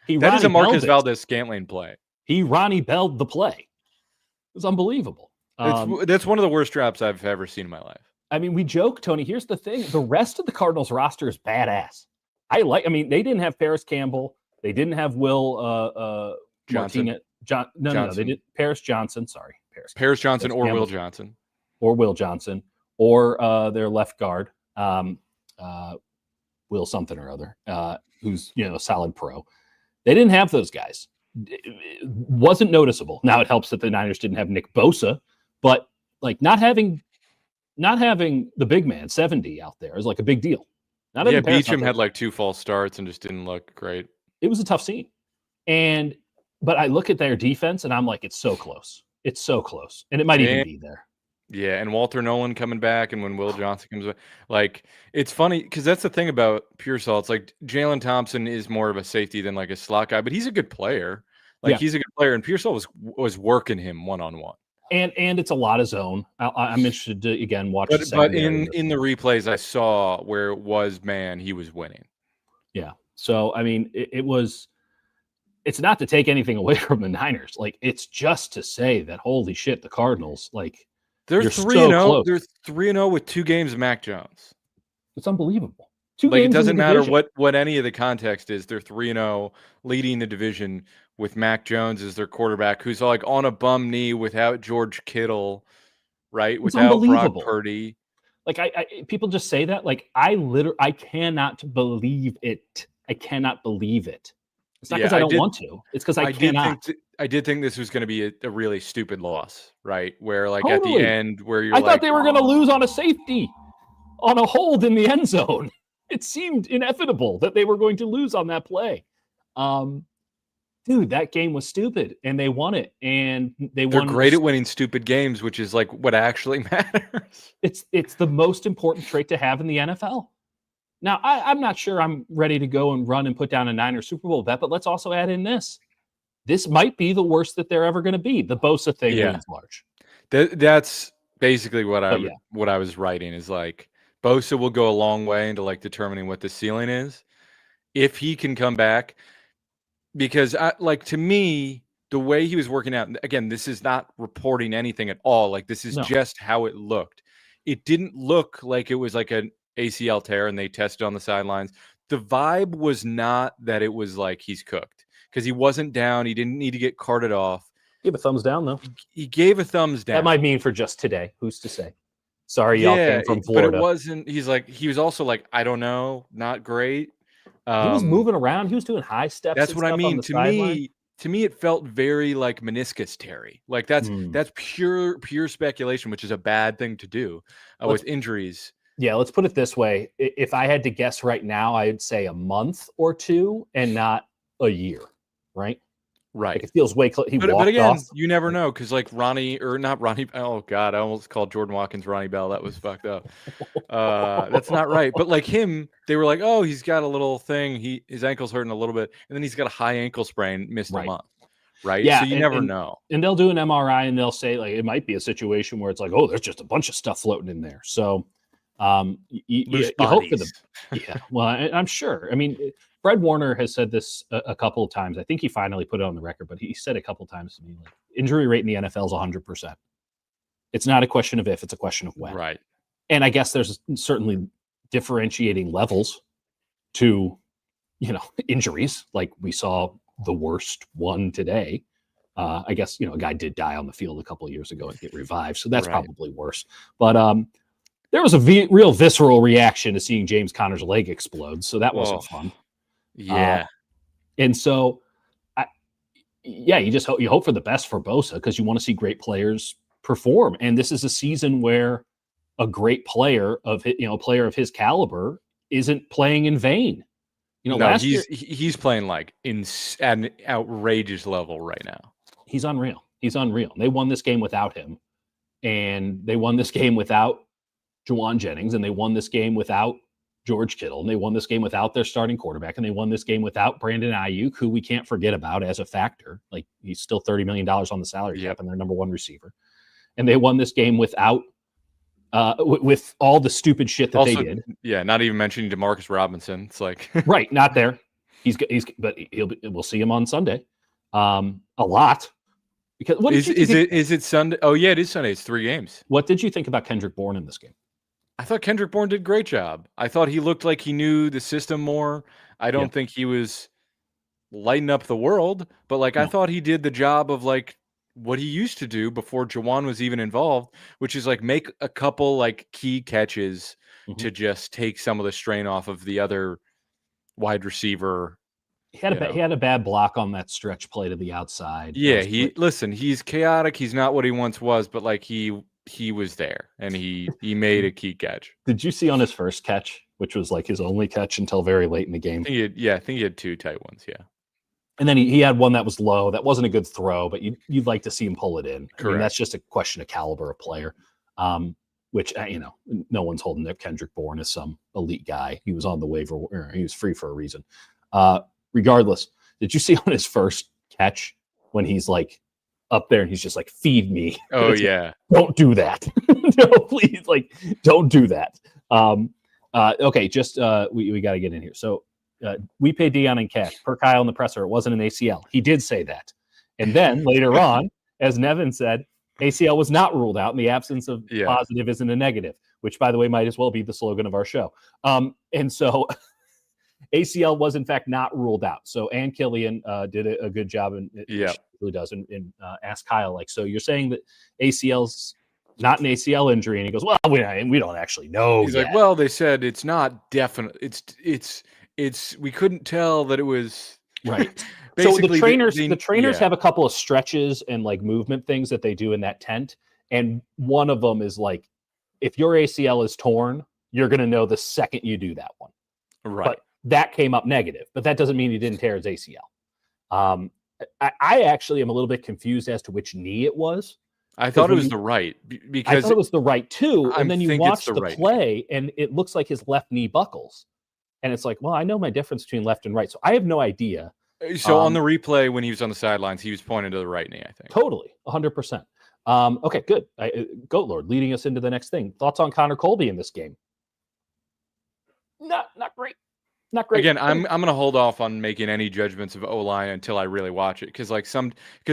He That is Ronnie a Marquez Belled it. Valdez-Scantling play. He Ronnie Belled the play. It was unbelievable. That's one of the worst drops I've ever seen in my life. I mean, we joke, Tony. Here's the thing: the rest of the Cardinals roster is badass. I mean, they didn't have Paris Campbell. They didn't have Will Johnson. Martinez. No. They did Paris Johnson. Sorry, Paris Johnson or Campbell. Will Johnson. Or Will Johnson, or their left guard, Will something or other, who's a solid pro. They didn't have those guys. It wasn't noticeable. Now it helps that the Niners didn't have Nick Bosa, but like not having the big man 70 out there is like a big deal. Yeah, Beachum had like 2 false starts and just didn't look great. It was a tough scene, but I look at their defense and I'm like, it's so close. It's so close, and it might even be there. Yeah, and Walter Nolan coming back, and when Will Johnson comes back, like it's funny because that's the thing about Pierall. It's like Jalen Thompson is more of a safety than like a slot guy, but he's a good player. Like he's a good player, and Pierall was working him one-on-one. And it's a lot of zone. I'm interested to again watch. But in the replays I saw where it was man, he was winning. Yeah. So I mean, it's not to take anything away from the Niners. Like it's just to say that holy shit, the Cardinals like. They're 3-0. They're 3-0 with 2 games of Mac Jones. It's unbelievable. 2 like games. It doesn't matter what any of the context is. They're 3-0, leading the division with Mac Jones as their quarterback, who's like on a bum knee without George Kittle, right? Without Brock Purdy. Like people just say that. Like I cannot believe it. I cannot believe it. It's not because I don't want to. It's because I cannot. I did think this was going to be a really stupid loss, right? Where like at the end, where you're I thought they were going to lose on a safety, on a hold in the end zone. It seemed inevitable that they were going to lose on that play. Dude, that game was stupid, and they won it. And they're great at winning stupid games, which is like what actually matters. It's the most important trait to have in the NFL. Now, I'm not sure I'm ready to go and run and put down a Niners Super Bowl bet, but let's also add in this. This might be the worst that they're ever going to be. The Bosa thing wins large. That's basically what I was writing is like Bosa will go a long way into like determining what the ceiling is if he can come back. Because to me, the way he was working out, again, this is not reporting anything at all. Like this is just how it looked. It didn't look like it was like an ACL tear and they tested on the sidelines. The vibe was not that it was like he's cooked because he wasn't down. He didn't need to get carted off. Give a thumbs down, though. He gave a thumbs down. That might mean for just today. Who's to say? Sorry, y'all came from Florida. But it wasn't. He was also like, I don't know, not great. He was moving around. He was doing high steps. That's what I mean. To me, it felt very like meniscus teary. Like that's pure speculation, which is a bad thing to do with injuries. Yeah, let's put it this way. If I had to guess right now, I'd say a month or 2 and not a year, right? Right. Like it feels way close. But again, you never know because like not Ronnie. Oh God, I almost called Jordan Watkins Ronnie Bell. That was fucked up. That's not right. But like him, they were like, oh, he's got a little thing. His ankle's hurting a little bit, and then he's got a high ankle sprain. Missed a month. Right. Yeah. So you never know. And they'll do an MRI and they'll say like it might be a situation where it's like, oh, there's just a bunch of stuff floating in there. So you hope for them. Yeah. Well, I'm sure. I mean, Fred Warner has said this a couple of times. I think he finally put it on the record, but he said a couple of times to me, like, injury rate in the NFL is 100%. It's not a question of if, it's a question of when. Right. And I guess there's certainly differentiating levels to, injuries. Like we saw the worst one today. I guess, a guy did die on the field a couple of years ago and get revived. So that's probably worse. But there was a real visceral reaction to seeing James Conner's leg explode. So that wasn't fun. Yeah. And so, you hope for the best for Bosa because you want to see great players perform. And this is a season where a great player of his caliber isn't playing in vain. Last year, he's playing like at an outrageous level right now. He's unreal. They won this game without him, and they won this game without Juwan Jennings, and they won this game without George Kittle, and they won this game without their starting quarterback, and they won this game without Brandon Ayuk, who we can't forget about as a factor. Like, he's still $30 million on the salary cap and their number one receiver. And they won this game without with all the stupid shit that they did. Yeah, not even mentioning Demarcus Robinson. It's like right, not there. But we'll see him on Sunday a lot. Because is it Sunday? Oh yeah, it is Sunday. It's 3 games. What did you think about Kendrick Bourne in this game? I thought Kendrick Bourne did a great job. I thought he looked like he knew the system more. I don't think he was lighting up the world, but like I thought he did the job of like what he used to do before Juwan was even involved, which is like make a couple like key catches to just take some of the strain off of the other wide receiver. He had a bad block on that stretch play to the outside. Yeah, he's chaotic. He's not what he once was, but like he was there and he made a key catch. Did you see on his first catch, which was like his only catch until very late in the game? I think he had 2 tight ones. Yeah. And then he had one that was low. That wasn't a good throw, but you'd like to see him pull it in. I mean, that's just a question of caliber of player, which, no one's holding up Kendrick Bourne as some elite guy. He was on the waiver. He was free for a reason. Regardless, did you see on his first catch when he's like up there and he's just like, feed me? Oh, yeah. Don't do that. No, please, like, don't do that. Okay, just we got to get in here. So we pay Dion in cash. Per Kyle in the presser, it wasn't an ACL. He did say that. And then later on, as Nevin said, ACL was not ruled out, and the absence of positive isn't a negative, which, by the way, might as well be the slogan of our show. And so ACL was, in fact, not ruled out. So Ann Killian did a good job, and she really does. And ask Kyle, like, so you're saying that ACL's not an ACL injury? And he goes, well, we don't actually know. He's like, well, they said it's not definite. It's we couldn't tell that it was right. So the trainers have a couple of stretches and like movement things that they do in that tent. And one of them is like, if your ACL is torn, you're going to know the second you do that one. Right. But that came up negative, but that doesn't mean he didn't tear his ACL. I actually am a little bit confused as to which knee it was. I thought it was the right, because I thought it was the right too. And then you watch the play and it looks like his left knee buckles. And it's like, well, I know my difference between left and right. So I have no idea. So on the replay, when he was on the sidelines, he was pointing to the right knee, I think. Totally. 100%. Okay, good. Goat Lord leading us into the next thing. Thoughts on Connor Colby in this game? Not great. Not great. Again, I'm going to hold off on making any judgments of O-line until I really watch it. Because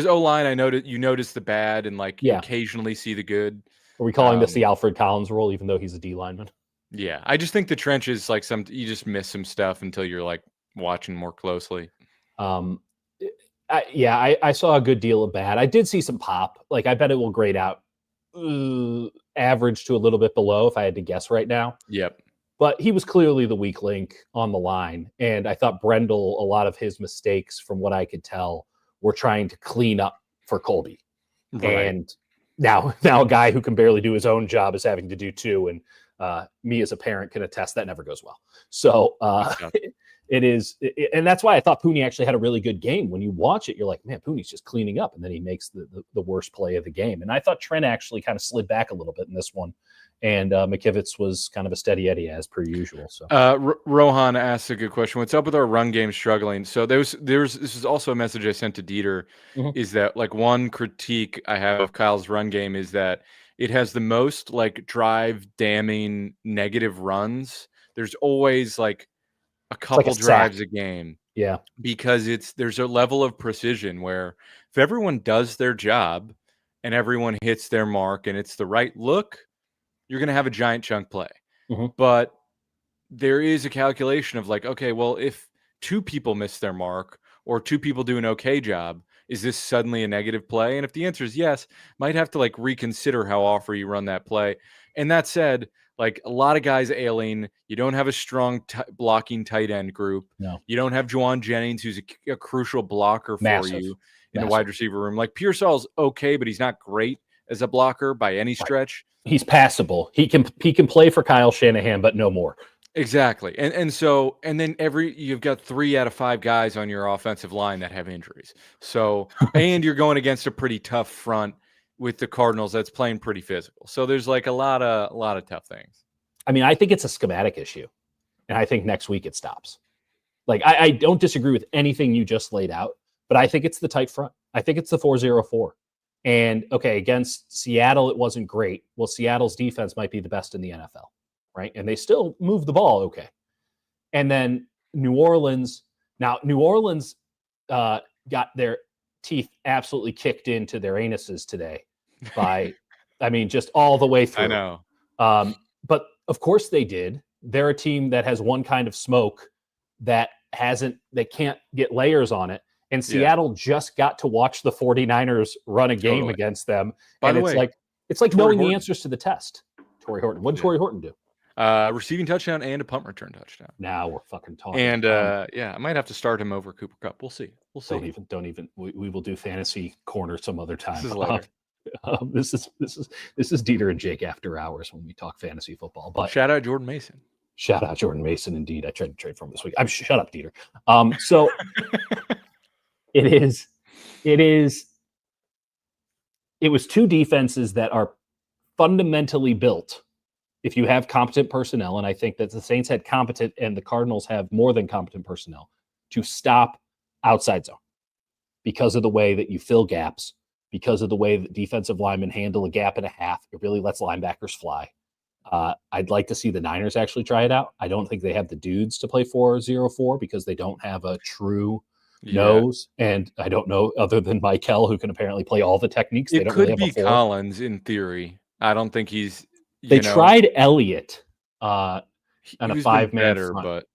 O-line, I know that you notice the bad and you occasionally see the good. Are we calling this the Alfred Collins role, even though he's a D lineman? Yeah, I just think the trenches, you just miss some stuff until you're watching more closely. I saw a good deal of bad. I did see some pop. I bet it will grade out average to a little bit below if I had to guess right now. Yep. But he was clearly the weak link on the line. And I thought Brendel, a lot of his mistakes, from what I could tell, were trying to clean up for Colby. Right. And now a guy who can barely do his own job is having to do two. And me as a parent can attest that never goes well. So it is. And that's why I thought Pooney actually had a really good game. When you watch it, you're like, man, Pooney's just cleaning up. And then he makes the worst play of the game. And I thought Trent actually kind of slid back a little bit in this one. And McKivitz was kind of a steady Eddie as per usual. So Rohan asked a good question. What's up with our run game struggling? So this is also a message I sent to Dieter, is that one critique I have of Kyle's run game is that it has the most drive damning negative runs. There's always a couple drives a game. Yeah. Because there's a level of precision where if everyone does their job and everyone hits their mark and it's the right look, you're going to have a giant chunk play. But there is a calculation of okay, well, if 2 people miss their mark or 2 people do an okay job, is this suddenly a negative play? And if the answer is yes, might have to reconsider how often you run that play. And that said, a lot of guys ailing, you don't have a strong blocking tight end group. No. You don't have Juwan Jennings, who's a crucial blocker for you in the wide receiver room. Pierall's okay, but he's not great as a blocker by any stretch. He's passable. He can play for Kyle Shanahan, but no more. Exactly. And then you've got 3 out of 5 guys on your offensive line that have injuries. So, and you're going against a pretty tough front with the Cardinals that's playing pretty physical. So there's a lot of tough things. I mean, I think it's a schematic issue. And I think next week it stops. Like, I don't disagree with anything you just laid out, but I think it's the tight front. I think it's the 4-0-4. And, okay, against Seattle, it wasn't great. Well, Seattle's defense might be the best in the NFL, right? And they still move the ball okay. And then New Orleans got their teeth absolutely kicked into their anuses today by, just all the way through. I know. But, of course, they did. They're a team that has one kind of smoke that they can't get layers on it. And Seattle just got to watch the 49ers run a game against them. By the way, it's like knowing the answers to the test. Torrey Horton. What did Torrey Horton do? Receiving touchdown and a punt return touchdown. Now we're fucking talking. And I might have to start him over Cooper Kupp. We'll see. Don't even. We will do fantasy corner some other time. This is later. This is Dieter and Jake after hours when we talk fantasy football. But shout out Jordan Mason. Shout out Jordan Mason. Indeed, I tried to trade for him this week. Shut up, Dieter. So it was two defenses that are fundamentally built. If you have competent personnel, and I think that the Saints had competent and the Cardinals have more than competent personnel to stop outside zone because of the way that you fill gaps, because of the way that defensive linemen handle a gap and a half. It really lets linebackers fly. I'd like to see the Niners actually try it out. I don't think they have the dudes to play 4-0-4 because they don't have a true nose. And I don't know, other than Michael, who can apparently play all the techniques. It could be Collins in theory. I don't think he's... They tried Elliott on a 5-man front.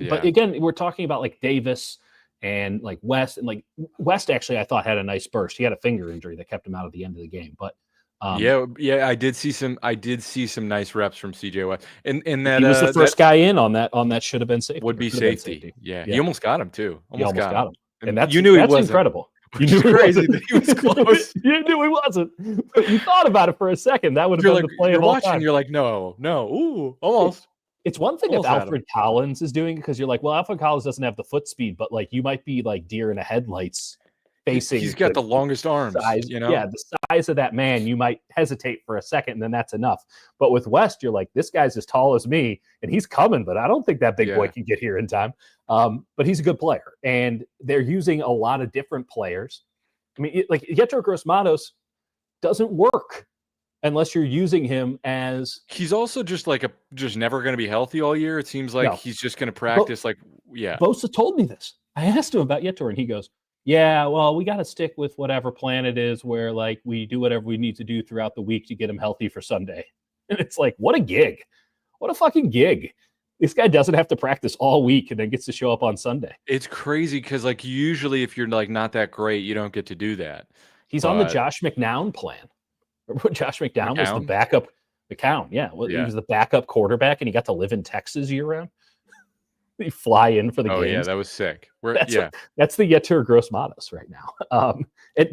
But again, we're talking about like Davis and like West. And like West actually, I thought had a nice burst. He had a finger injury that kept him out at the end of the game. But I did see some nice reps from CJ West. And that he was the first guy in on that should have been safety. Would be safety. Yeah. He almost got him too. Almost got him. And that's incredible. You knew crazy that he was close. You knew he wasn't, but you thought about it for a second. That would have been the play of all time. You're like, no, ooh, almost. It's one thing if Alfred Collins is doing it because you're like, well, Alfred Collins doesn't have the foot speed, but like you might be like deer in the headlights facing. He's got the longest arms, size, the size of that man. You might hesitate for a second, and then that's enough. But with West, you're like, this guy's as tall as me, and he's coming, but I don't think that big boy can get here in time. But he's a good player, and they're using a lot of different players. I mean, like Yetur Gross-Matos doesn't work unless you're using him as. He's also just never going to be healthy all year. It seems like he's just going to practice. Bosa told me this. I asked him about Yetur, and he goes, "Yeah, well, we got to stick with whatever plan it is, where like we do whatever we need to do throughout the week to get him healthy for Sunday." And it's like, what a gig! What a fucking gig! This guy doesn't have to practice all week and then gets to show up on Sunday. It's crazy because like usually if you're like not that great, you don't get to do that. He's on the Josh McCown plan. Remember when Josh McCown was the backup? McCown, he was the backup quarterback and he got to live in Texas year round. He fly in for the games. Oh yeah, that was sick. That's the Yetur Gross-Matos right now.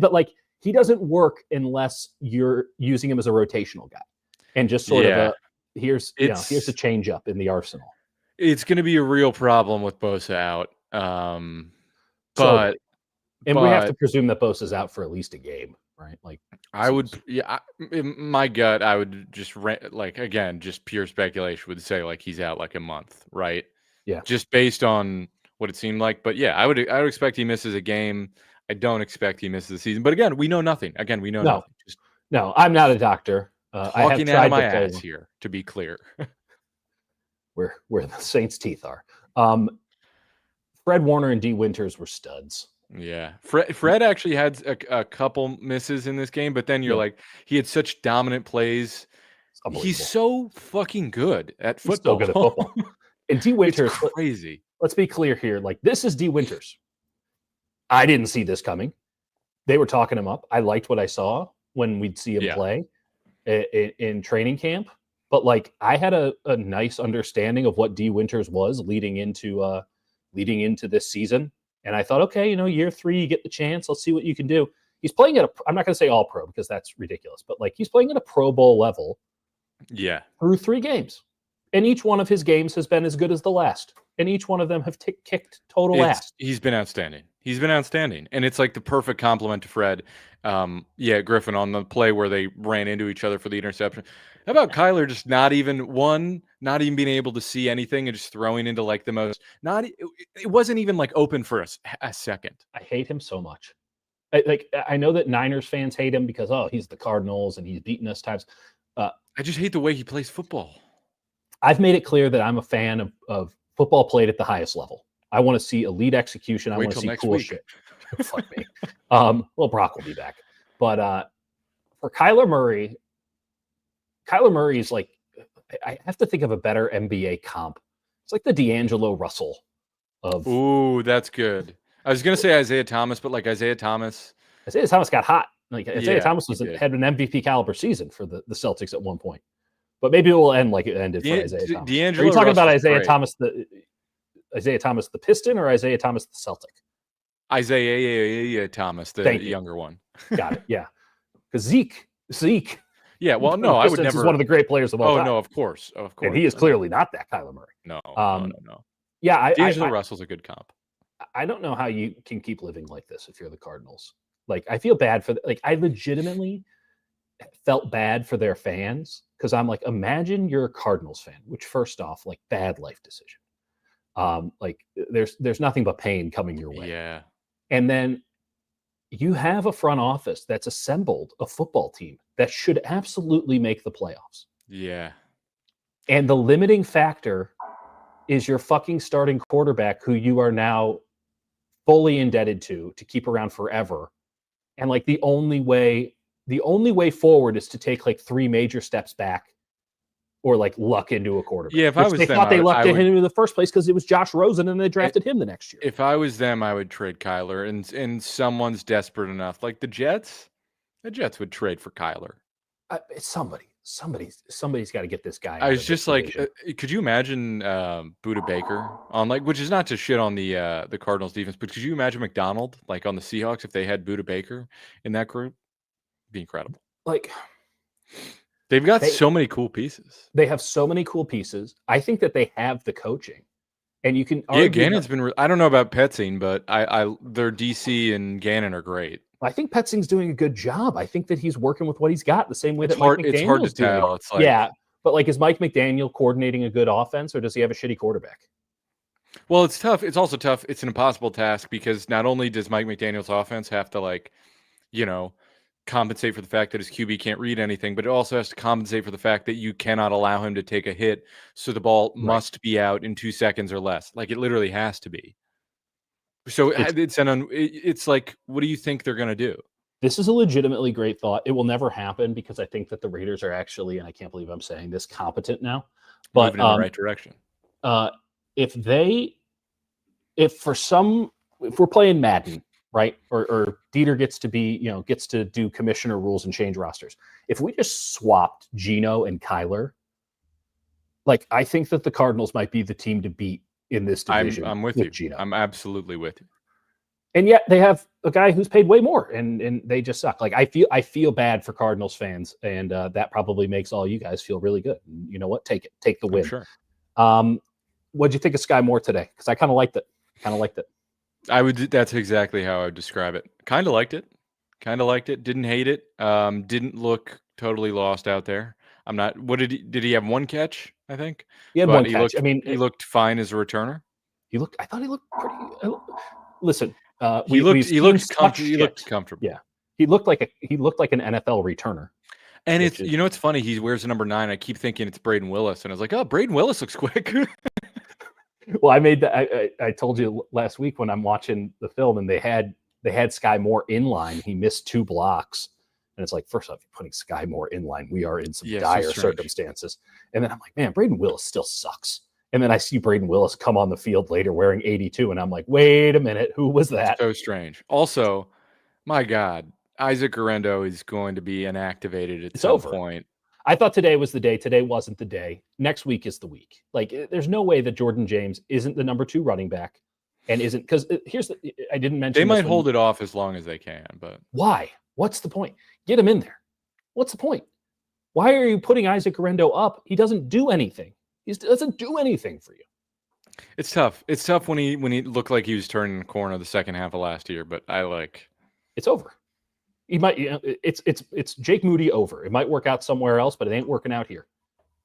But like he doesn't work unless you're using him as a rotational guy and just sort of here's a change up in the arsenal. It's going to be a real problem with Bosa out. We have to presume that Bosa's out for at least a game, right? Like in my gut, I would just just pure speculation would say like he's out like a month, right? Yeah, just based on what it seemed like. But yeah, I would expect he misses a game. I don't expect he misses the season. But again, we know nothing. Nothing. No, I'm not a doctor. Talking out of my ass here, to be clear. Where the Saints' teeth are. Fred Warner and D. Winters were studs. Yeah. Fred actually had a couple misses in this game, but then you're like, he had such dominant plays. He's so fucking good at football. He's so good at football. And D. Winters, it's crazy. Let's be clear here. Like, this is D. Winters. I didn't see this coming. They were talking him up. I liked what I saw when we'd see him play in training camp. But like I had a nice understanding of what D. Winters was leading into this season. And I thought, okay, year 3, you get the chance. Let's see what you can do. He's playing at I'm not going to say all pro because that's ridiculous, but like he's playing at a Pro Bowl level. Yeah. Through 3 games. And each one of his games has been as good as the last. and each one of them have kicked total ass. He's been outstanding. He's been outstanding, and it's like the perfect compliment to Fred. Griffin on the play where they ran into each other for the interception. How about Kyler just not even being able to see anything and just throwing into like the most it wasn't even like open for a second. I hate him so much. I know that Niners fans hate him because he's the Cardinals and he's beaten us times. I just hate the way he plays football. I've made it clear that I'm a fan of football played at the highest level. I want to see elite execution. I want to see cool shit. Fuck me. Well, Brock will be back. But for Kyler Murray is like, I have to think of a better NBA comp. It's like the D'Angelo Russell of. Ooh, that's good. I was going to say Isaiah Thomas, but like Isaiah Thomas got hot. Like Isaiah Thomas had an MVP caliber season for the Celtics at one point. But maybe it will end like it ended for Isaiah Thomas. Are you talking about Isaiah Thomas the Piston or Isaiah Thomas the Celtic? Isaiah Thomas, the younger one. Got it. Yeah. Because Zeke. Yeah, well, no, I would never. Is one of the great players of all time. Oh, no, of course. And he is clearly not that Kyler Murray. No. Yeah, D'Angelo Russell's a good comp. I don't know how you can keep living like this if you're the Cardinals. Like, I feel bad for I legitimately felt bad for their fans because I'm like, imagine you're a Cardinals fan, which first off, like, bad life decision. Like there's nothing but pain coming your way. Yeah. And then you have a front office that's assembled a football team that should absolutely make the playoffs. Yeah. And the limiting factor is your fucking starting quarterback who you are now fully indebted to keep around forever. And like the only way forward is to take like 3 major steps back or like luck into a quarterback. Yeah, if I was they them, thought they lucked into in the first place because it was Josh Rosen and they drafted him the next year. If I was them, I would trade Kyler, and someone's desperate enough, like the Jets. The Jets would trade for Kyler. It's somebody's got to get this guy. I was just like, could you imagine Budda Baker on which is not to shit on the Cardinals defense, but could you imagine McDonald like on the Seahawks if they had Budda Baker in that group? It'd be incredible. Like. They've got so many cool pieces. They have so many cool pieces. I think that they have the coaching, and you can. Yeah, Gannon's been. I don't know about Petzing, but their DC and Gannon are great. I think Petzing's doing a good job. I think that he's working with what he's got the same way that Mike McDaniel's It's hard to tell. It's like, yeah, but like, is Mike McDaniel coordinating a good offense, or does he have a shitty quarterback? Well, it's tough. It's also tough. It's an impossible task because not only does Mike McDaniel's offense have to compensate for the fact that his QB can't read anything, but it also has to compensate for the fact that you cannot allow him to take a hit, so the ball must be out in 2 seconds or less. Like, it literally has to be. So it's like, what do you think they're going to do? This is a legitimately great thought. It will never happen because I think that the Raiders are actually, and I can't believe I'm saying this, competent now. But moving in the right direction. If we're playing Madden, right? Or Dieter gets to do commissioner rules and change rosters. If we just swapped Geno and Kyler, like, I think that the Cardinals might be the team to beat in this division. I'm with you. Geno. I'm absolutely with you. And yet they have a guy who's paid way more, and they just suck. Like, I feel bad for Cardinals fans, and that probably makes all you guys feel really good. And you know what? Take the win. Sure. What'd you think of Sky Moore today? Because I kind of liked it. That's exactly how I would describe it. Kind of liked it. Didn't hate it. Didn't look totally lost out there. I'm not. Did he have 1 catch? I think he had 1 catch. He looked fine as a returner. I thought he looked pretty. Listen, he looked comfortable. Yeah, he looked like an NFL returner. And it's funny. He wears the number 9. I keep thinking it's Braden Willis, and I was like, oh, Braden Willis looks quick. Well, I told you last week when I'm watching the film, and they had Sky Moore in line. He missed 2 blocks, and it's like, first off, you're putting Sky Moore in line. We are in some dire circumstances. And then I'm like, man, Braden Willis still sucks. And then I see Braden Willis come on the field later wearing 82, and I'm like, wait a minute, who was that? So strange. Also, my God, Isaac Guerrero is going to be inactivated at some point. I thought today was the day. Today wasn't the day. Next week is the week. Like, there's no way that Jordan James isn't the number 2 running back and isn't, because I didn't mention. They might hold it off as long as they can, but why? What's the point? Get him in there. What's the point? Why are you putting Isaac Guerrero up? He doesn't do anything. He doesn't do anything for you. It's tough. It's tough when he looked like he was turning the corner the second half of last year. But It's over. He might. It's Jake Moody over. It might work out somewhere else, but it ain't working out here.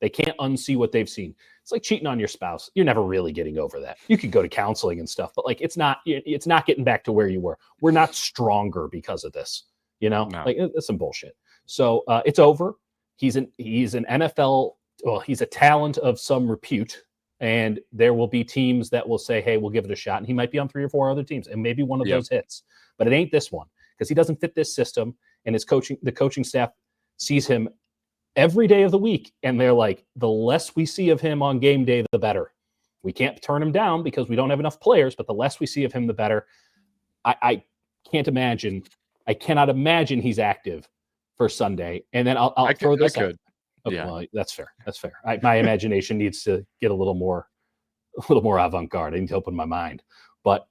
They can't unsee what they've seen. It's like cheating on your spouse. You're never really getting over that. You could go to counseling and stuff, but like it's not getting back to where you were. We're not stronger because of this. no. Like it's some bullshit. So it's over. He's an NFL. Well, he's a talent of some repute, and there will be teams that will say, "Hey, we'll give it a shot." And he might be on 3 or 4 other teams, and maybe one of those hits. But it ain't this one because he doesn't fit this system, and the coaching staff sees him every day of the week, and they're like, the less we see of him on game day, the better. We can't turn him down because we don't have enough players, but the less we see of him, the better. I can't imagine. I cannot imagine he's active for Sunday. And then I'll throw this out. Okay, Yeah. well, that's fair. That's fair. My imagination needs to get a little more avant-garde. I need to open my mind. But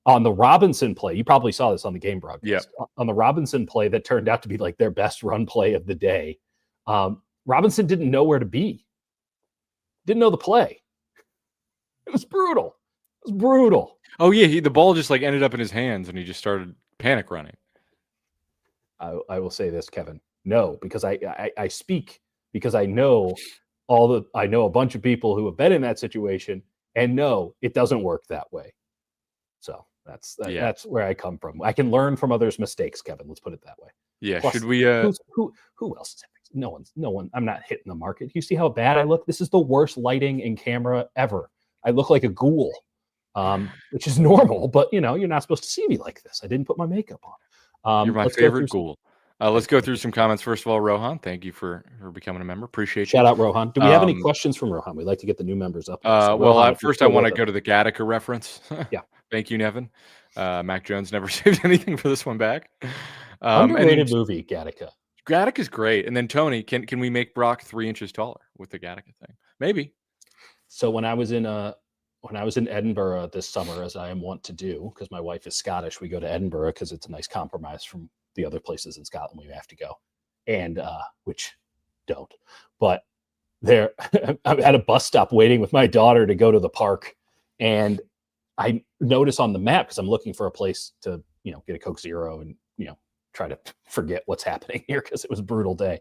on the Robinson play, you probably saw this on the game broadcast. Yeah. On the Robinson play that turned out to be like their best run play of the day, Robinson didn't know where to be. Didn't know the play. It was brutal. It was brutal. Oh yeah, the ball just like ended up in his hands, and he just started panic running. I will say this, Kevin. No, because I speak because I know I know a bunch of people who have been in that situation, and no, it doesn't work that way. So that's where I come from. I can learn from others' mistakes, Kevin. Let's put it that way. Yeah. Plus, Should we? Who else is having? No one. I'm not hitting the market. You see how bad I look? This is the worst lighting and camera ever. I look like a ghoul, which is normal, but you're not supposed to see me like this. I didn't put my makeup on. You're my favorite ghoul. Let's go through some comments. First of all, Rohan, thank you for becoming a member. Appreciate you. Shout out, Rohan. Do we have any questions from Rohan? We'd like to get the new members up. Well, first I want to go to the Gattaca reference. Yeah. Thank you, Nevin. Mac Jones never saved anything for this one back. Underrated movie, Gattaca. Gattaca's great. And then Tony, can we make Brock 3 inches taller with the Gattaca thing? Maybe. So when I was in Edinburgh this summer, as I am wont to do, because my wife is Scottish, we go to Edinburgh because it's a nice compromise from the other places in Scotland we have to go, and which don't. But there, I'm at a bus stop waiting with my daughter to go to the park, and I notice on the map, because I'm looking for a place to get a Coke Zero and try to forget what's happening here because it was a brutal day.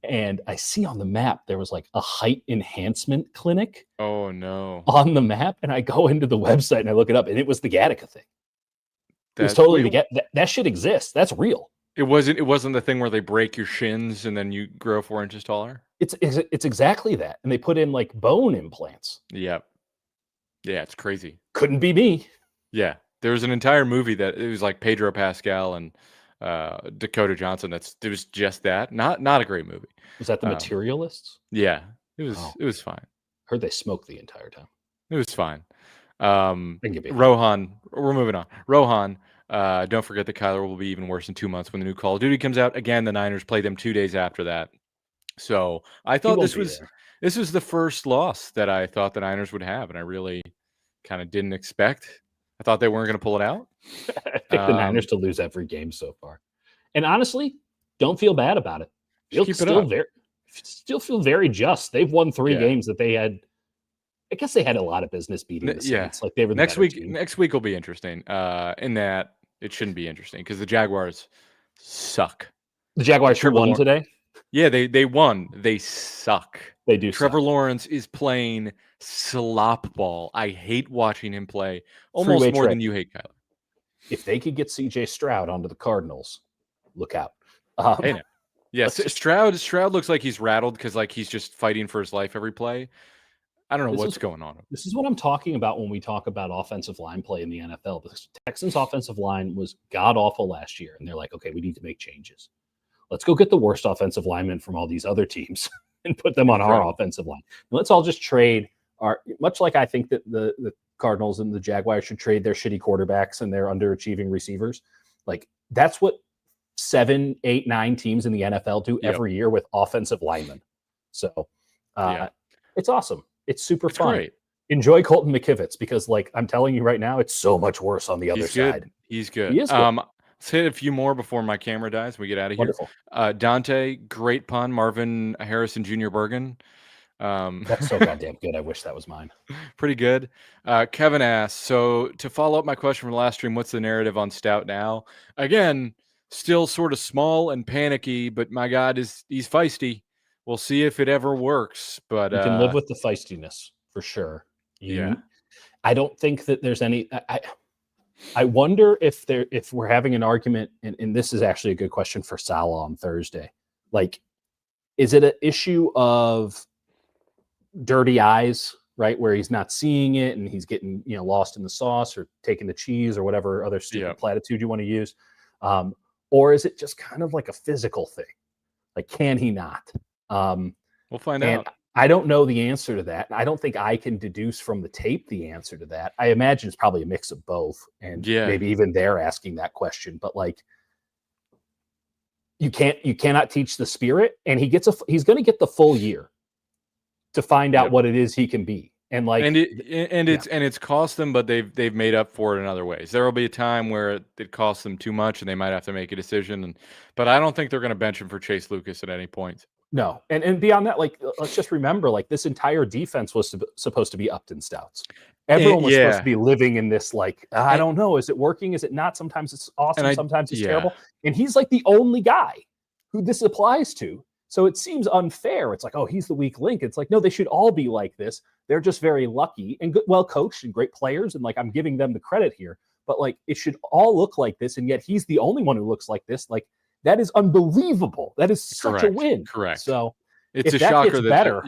And I see on the map there was like a height enhancement clinic. Oh no! On the map, and I go into the website and I look it up, and it was the Gattaca thing. It was totally that shit exists. That's real. It wasn't the thing where they break your shins and then you grow 4 inches taller. It's exactly that, and they put in like bone implants. Yep. Yeah, it's crazy. Couldn't be me. Yeah, there was an entire movie that it was like Pedro Pascal and Dakota Johnson. It was just that. Not a great movie. Was that The Materialists? Yeah, it was fine. Heard they smoked the entire time. It was fine. Rohan, we're moving on. Rohan, don't forget that Kyler will be even worse in 2 months when the new Call of Duty comes out. Again, the Niners play them 2 days after that. So I thought this was the first loss that I thought the Niners would have, and I really kind of didn't expect. I thought they weren't going to pull it out. I picked the Niners to lose every game so far, and honestly, don't feel bad about it. Still feel very just. They've won 3 games that they had. I guess they had a lot of business beating the Saints. Like they were next week. Team. Next week will be interesting. In that it shouldn't be interesting because the Jaguars suck. The Jaguars won today. Yeah, they won. They suck. They do. Trevor Lawrence is playing slop ball. I hate watching him play almost more than you hate Kyler. If they could get CJ Stroud onto the Cardinals, look out. Hey, no. Yes, Stroud looks like he's rattled because like he's just fighting for his life every play. I don't know what's going on. This is what I'm talking about when we talk about offensive line play in the NFL. The Texans' offensive line was god-awful last year, and they're like, okay, we need to make changes. Let's go get the worst offensive linemen from all these other teams and put them on our offensive line. And let's all just trade much like I think that the Cardinals and the Jaguars should trade their shitty quarterbacks and their underachieving receivers. Like, that's what 7, 8, 9 teams in the NFL do every year with offensive linemen. So it's awesome. It's super fun. Great. Enjoy Colton McKivitz because, like, I'm telling you right now, it's so much worse on the other side. He's good. He is good. Let's hit a few more before my camera dies. We get out of here. Wonderful. Dante, great pun. Marvin Harrison Jr. Bergen. That's so goddamn good. I wish that was mine. Pretty good. Kevin asks, so to follow up my question from the last stream, what's the narrative on Stout now? Again, still sort of small and panicky, but my God, he's feisty. We'll see if it ever works. But You can live with the feistiness for sure. Yeah. I don't think that there's any. I wonder if we're having an argument, and this is actually a good question for Salah on Thursday. Like, is it an issue of dirty eyes, right, where he's not seeing it and he's getting lost in the sauce or taking the cheese or whatever other stupid platitude you want to use, or is it just kind of like a physical thing? Like, can he not? We'll find out. I don't know the answer to that. I don't think I can deduce from the tape the answer to that. I imagine it's probably a mix of both, and maybe even they're asking that question. But like, you cannot teach the spirit, and he's going to get the full year to find out what it is he can be. And like, it's cost them, but they've made up for it in other ways. There will be a time where it costs them too much, and they might have to make a decision. But I don't think they're going to bench him for Chase Lucas at any point. No, and beyond that, like, let's just remember, like, this entire defense was supposed to be Upton Stouts. Everyone was supposed to be living in this, like, I don't know, is it working? Is it not? Sometimes it's awesome, sometimes it's terrible. And he's like the only guy who this applies to. So it seems unfair. It's like, oh, he's the weak link. It's like, no, they should all be like this. They're just very lucky and good, well coached and great players. And like, I'm giving them the credit here. But like, it should all look like this. And yet he's the only one who looks like this. Like, that is unbelievable. That is such a win. Correct. So it's a shocker that better.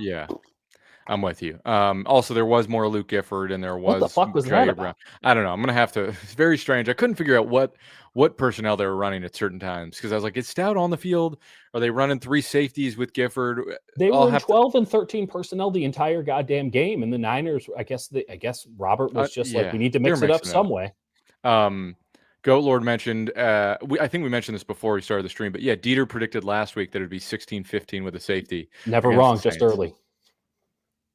I'm with you. Also, there was more Luke Gifford, and there was what the fuck was that about? I don't know. I'm gonna have to. It's very strange. I couldn't figure out what personnel they were running at certain times because I was like, "Is Stout on the field? Are they running 3 safeties with Gifford?" They were in 12 and 13 personnel the entire goddamn game, and the Niners. I guess Robert was just like, we need to mix it up some way. Goat Lord mentioned, I think we mentioned this before we started the stream, but Dieter predicted last week that it'd be 16-15 with a safety. Never wrong, just early.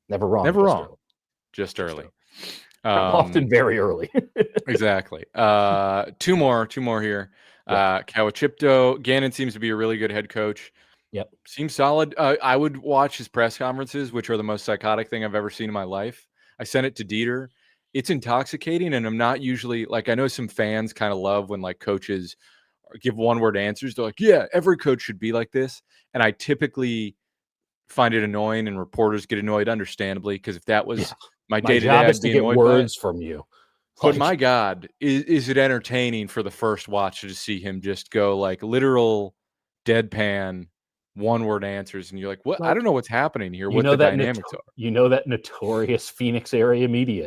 Never wrong. Never wrong. Just early. Often very early. Exactly. Two more here. Kawachipto. Gannon seems to be a really good head coach. Yep. Seems solid. I would watch his press conferences, which are the most psychotic thing I've ever seen in my life. I sent it to Dieter. It's intoxicating, and I'm not usually like, I know some fans kind of love when like coaches give one-word answers. They're like, yeah, every coach should be like this. And I typically find it annoying, and reporters get annoyed, understandably, because if that was my day-to-day, I'd be annoyed words from you. But my God, is it entertaining for the first watch to just see him just go like literal deadpan one-word answers, and you're like, what? I don't know what's happening here. What the dynamics are. You know, that notorious Phoenix area media,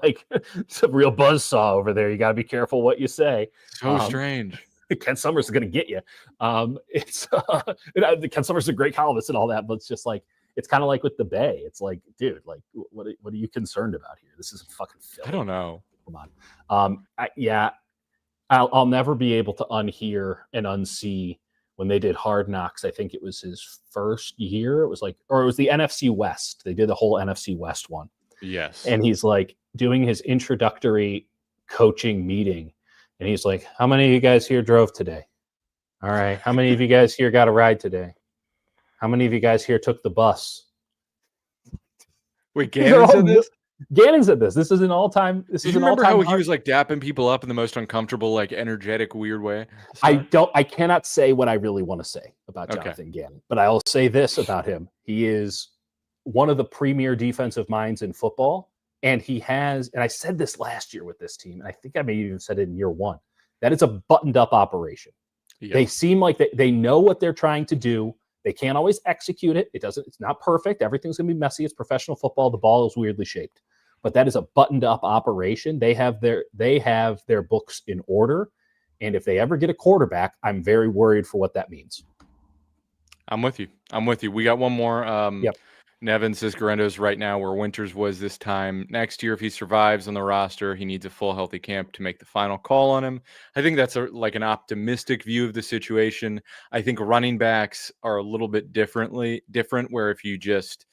like it's a real buzzsaw over there. You got to be careful what you say. So strange. Ken Summers is going to get you. Ken Summers is a great columnist and all that, but it's just like, it's kind of like with the Bay. It's like, dude, like, what are you concerned about here? This is fucking Philly. I don't know. Come on. I'll never be able to unhear and unsee when they did Hard Knocks. I think it was his first year. It was the NFC West. They did the whole NFC West one. Yes. And he's like doing his introductory coaching meeting. And he's like, how many of you guys here drove today? All right. How many of you guys here got a ride today? How many of you guys here took the bus? Wait, Gannon said this? Gannon said this. This is an all-time. This is an all-time. Remember how he was like dapping people up in the most uncomfortable, like energetic, weird way? I cannot say what I really want to say about Jonathan Gannon, but I'll say this about him. He is one of the premier defensive minds in football. And he has, and I said this last year with this team, and I think I may even said it in year one, that it's a buttoned up operation. Yeah. They seem like they know what they're trying to do. They can't always execute it. It's not perfect. Everything's going to be messy. It's professional football. The ball is weirdly shaped, but that is a buttoned up operation. They have their books in order. And if they ever get a quarterback, I'm very worried for what that means. I'm with you. We got one more. Yep. Nevin says Garendo's right now where Winters was this time. Next year, if he survives on the roster, he needs a full healthy camp to make the final call on him. I think that's an optimistic view of the situation. I think running backs are a little bit different, where if you just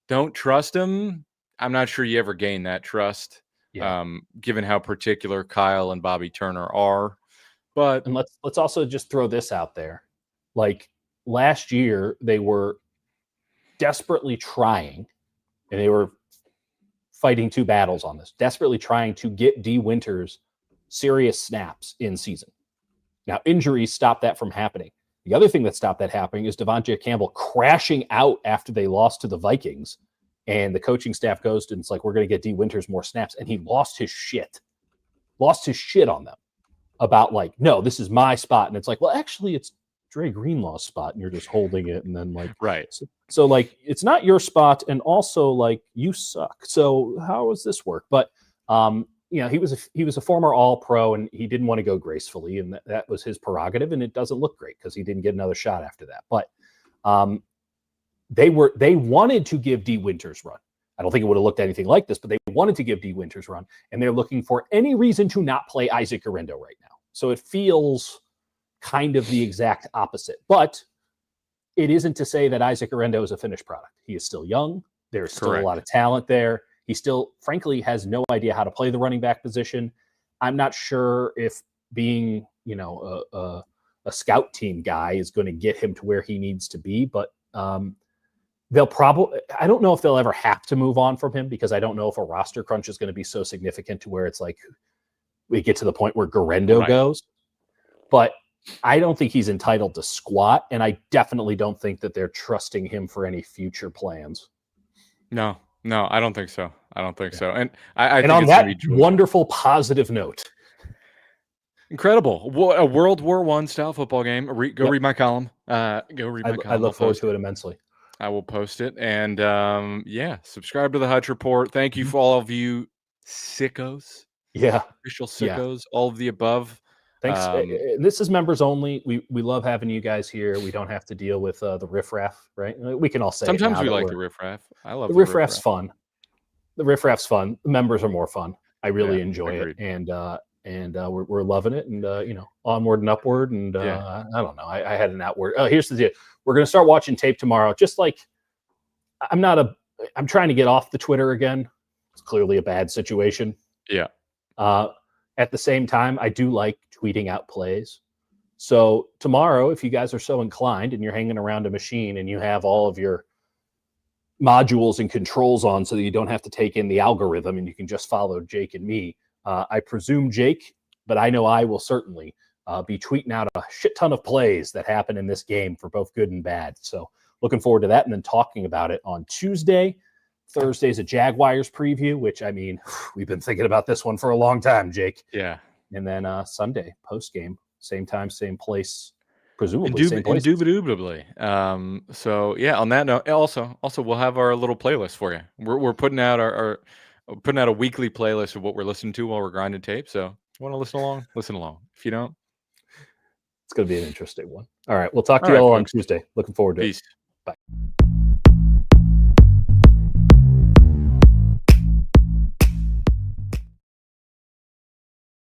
don't trust him, I'm not sure you ever gain that trust, given how particular Kyle and Bobby Turner are. But let's also just throw this out there. Like last year, they were desperately trying, and they were fighting two battles on this, desperately trying to get D. Winters serious snaps in season. Now, injuries stopped that from happening. The other thing that stopped that happening is Devontae Campbell crashing out after they lost to the Vikings, and the coaching staff goes and it's like, we're going to get D. Winters more snaps, and he lost his shit on them about like, no, this is my spot, and it's like, well, actually, it's Dre Greenlaw's spot, and you're just holding it, and then like, right. So like, it's not your spot, and also like, you suck. So how does this work? But he was a former All-Pro, and he didn't want to go gracefully, and that was his prerogative, and it doesn't look great because he didn't get another shot after that. But they wanted to give D. Winters run. I don't think it would have looked anything like this, but they wanted to give D. Winters run, and they're looking for any reason to not play Isaac Guerrero right now. So it feels kind of the exact opposite. But it isn't to say that Isaac Guerrero is a finished product. He is still young. There's still a lot of talent there. He still, frankly, has no idea how to play the running back position. I'm not sure if being, a scout team guy is going to get him to where he needs to be, but they'll probably, I don't know if they'll ever have to move on from him, because I don't know if a roster crunch is going to be so significant to where it's like we get to the point where Guerrero goes. But I don't think he's entitled to squat, and I definitely don't think that they're trusting him for any future plans. No, I don't think so. So. And I and think on that wonderful positive note, incredible, a World War I style football game. Read my column. I look forward to it immensely. I will post it, and subscribe to the Hutch Report. Thank you for all of you sickos. Yeah, official sickos, all of the above. Thanks. This is members only. We love having you guys here. We don't have to deal with the riffraff, right? We can all say sometimes we like the riffraff. I love the riffraff's fun. The riffraff's fun. The members are more fun. I really enjoy it, and we're loving it, and onward and upward. And I don't know. I had an outward. Oh, here's the deal. We're gonna start watching tape tomorrow. Just like I'm trying to get off the Twitter again. It's clearly a bad situation. Yeah. At the same time, I do like tweeting out plays. So tomorrow, if you guys are so inclined and you're hanging around a machine and you have all of your modules and controls on so that you don't have to take in the algorithm and you can just follow Jake and me, I presume Jake, but I know I will certainly be tweeting out a shit ton of plays that happen in this game for both good and bad. So looking forward to that, and then talking about it on Tuesday. Thursday's a Jaguars preview, which, I mean, we've been thinking about this one for a long time, Jake. Yeah. And then Sunday, post-game, same time, same place, presumably same place. Indubitably. So, yeah, on that note, also we'll have our little playlist for you. We're putting out a weekly playlist of what we're listening to while we're grinding tape. So if you want to listen along. If you don't, it's going to be an interesting one. All right. We'll talk to you all on Tuesday. Looking forward to it. Peace. Bye.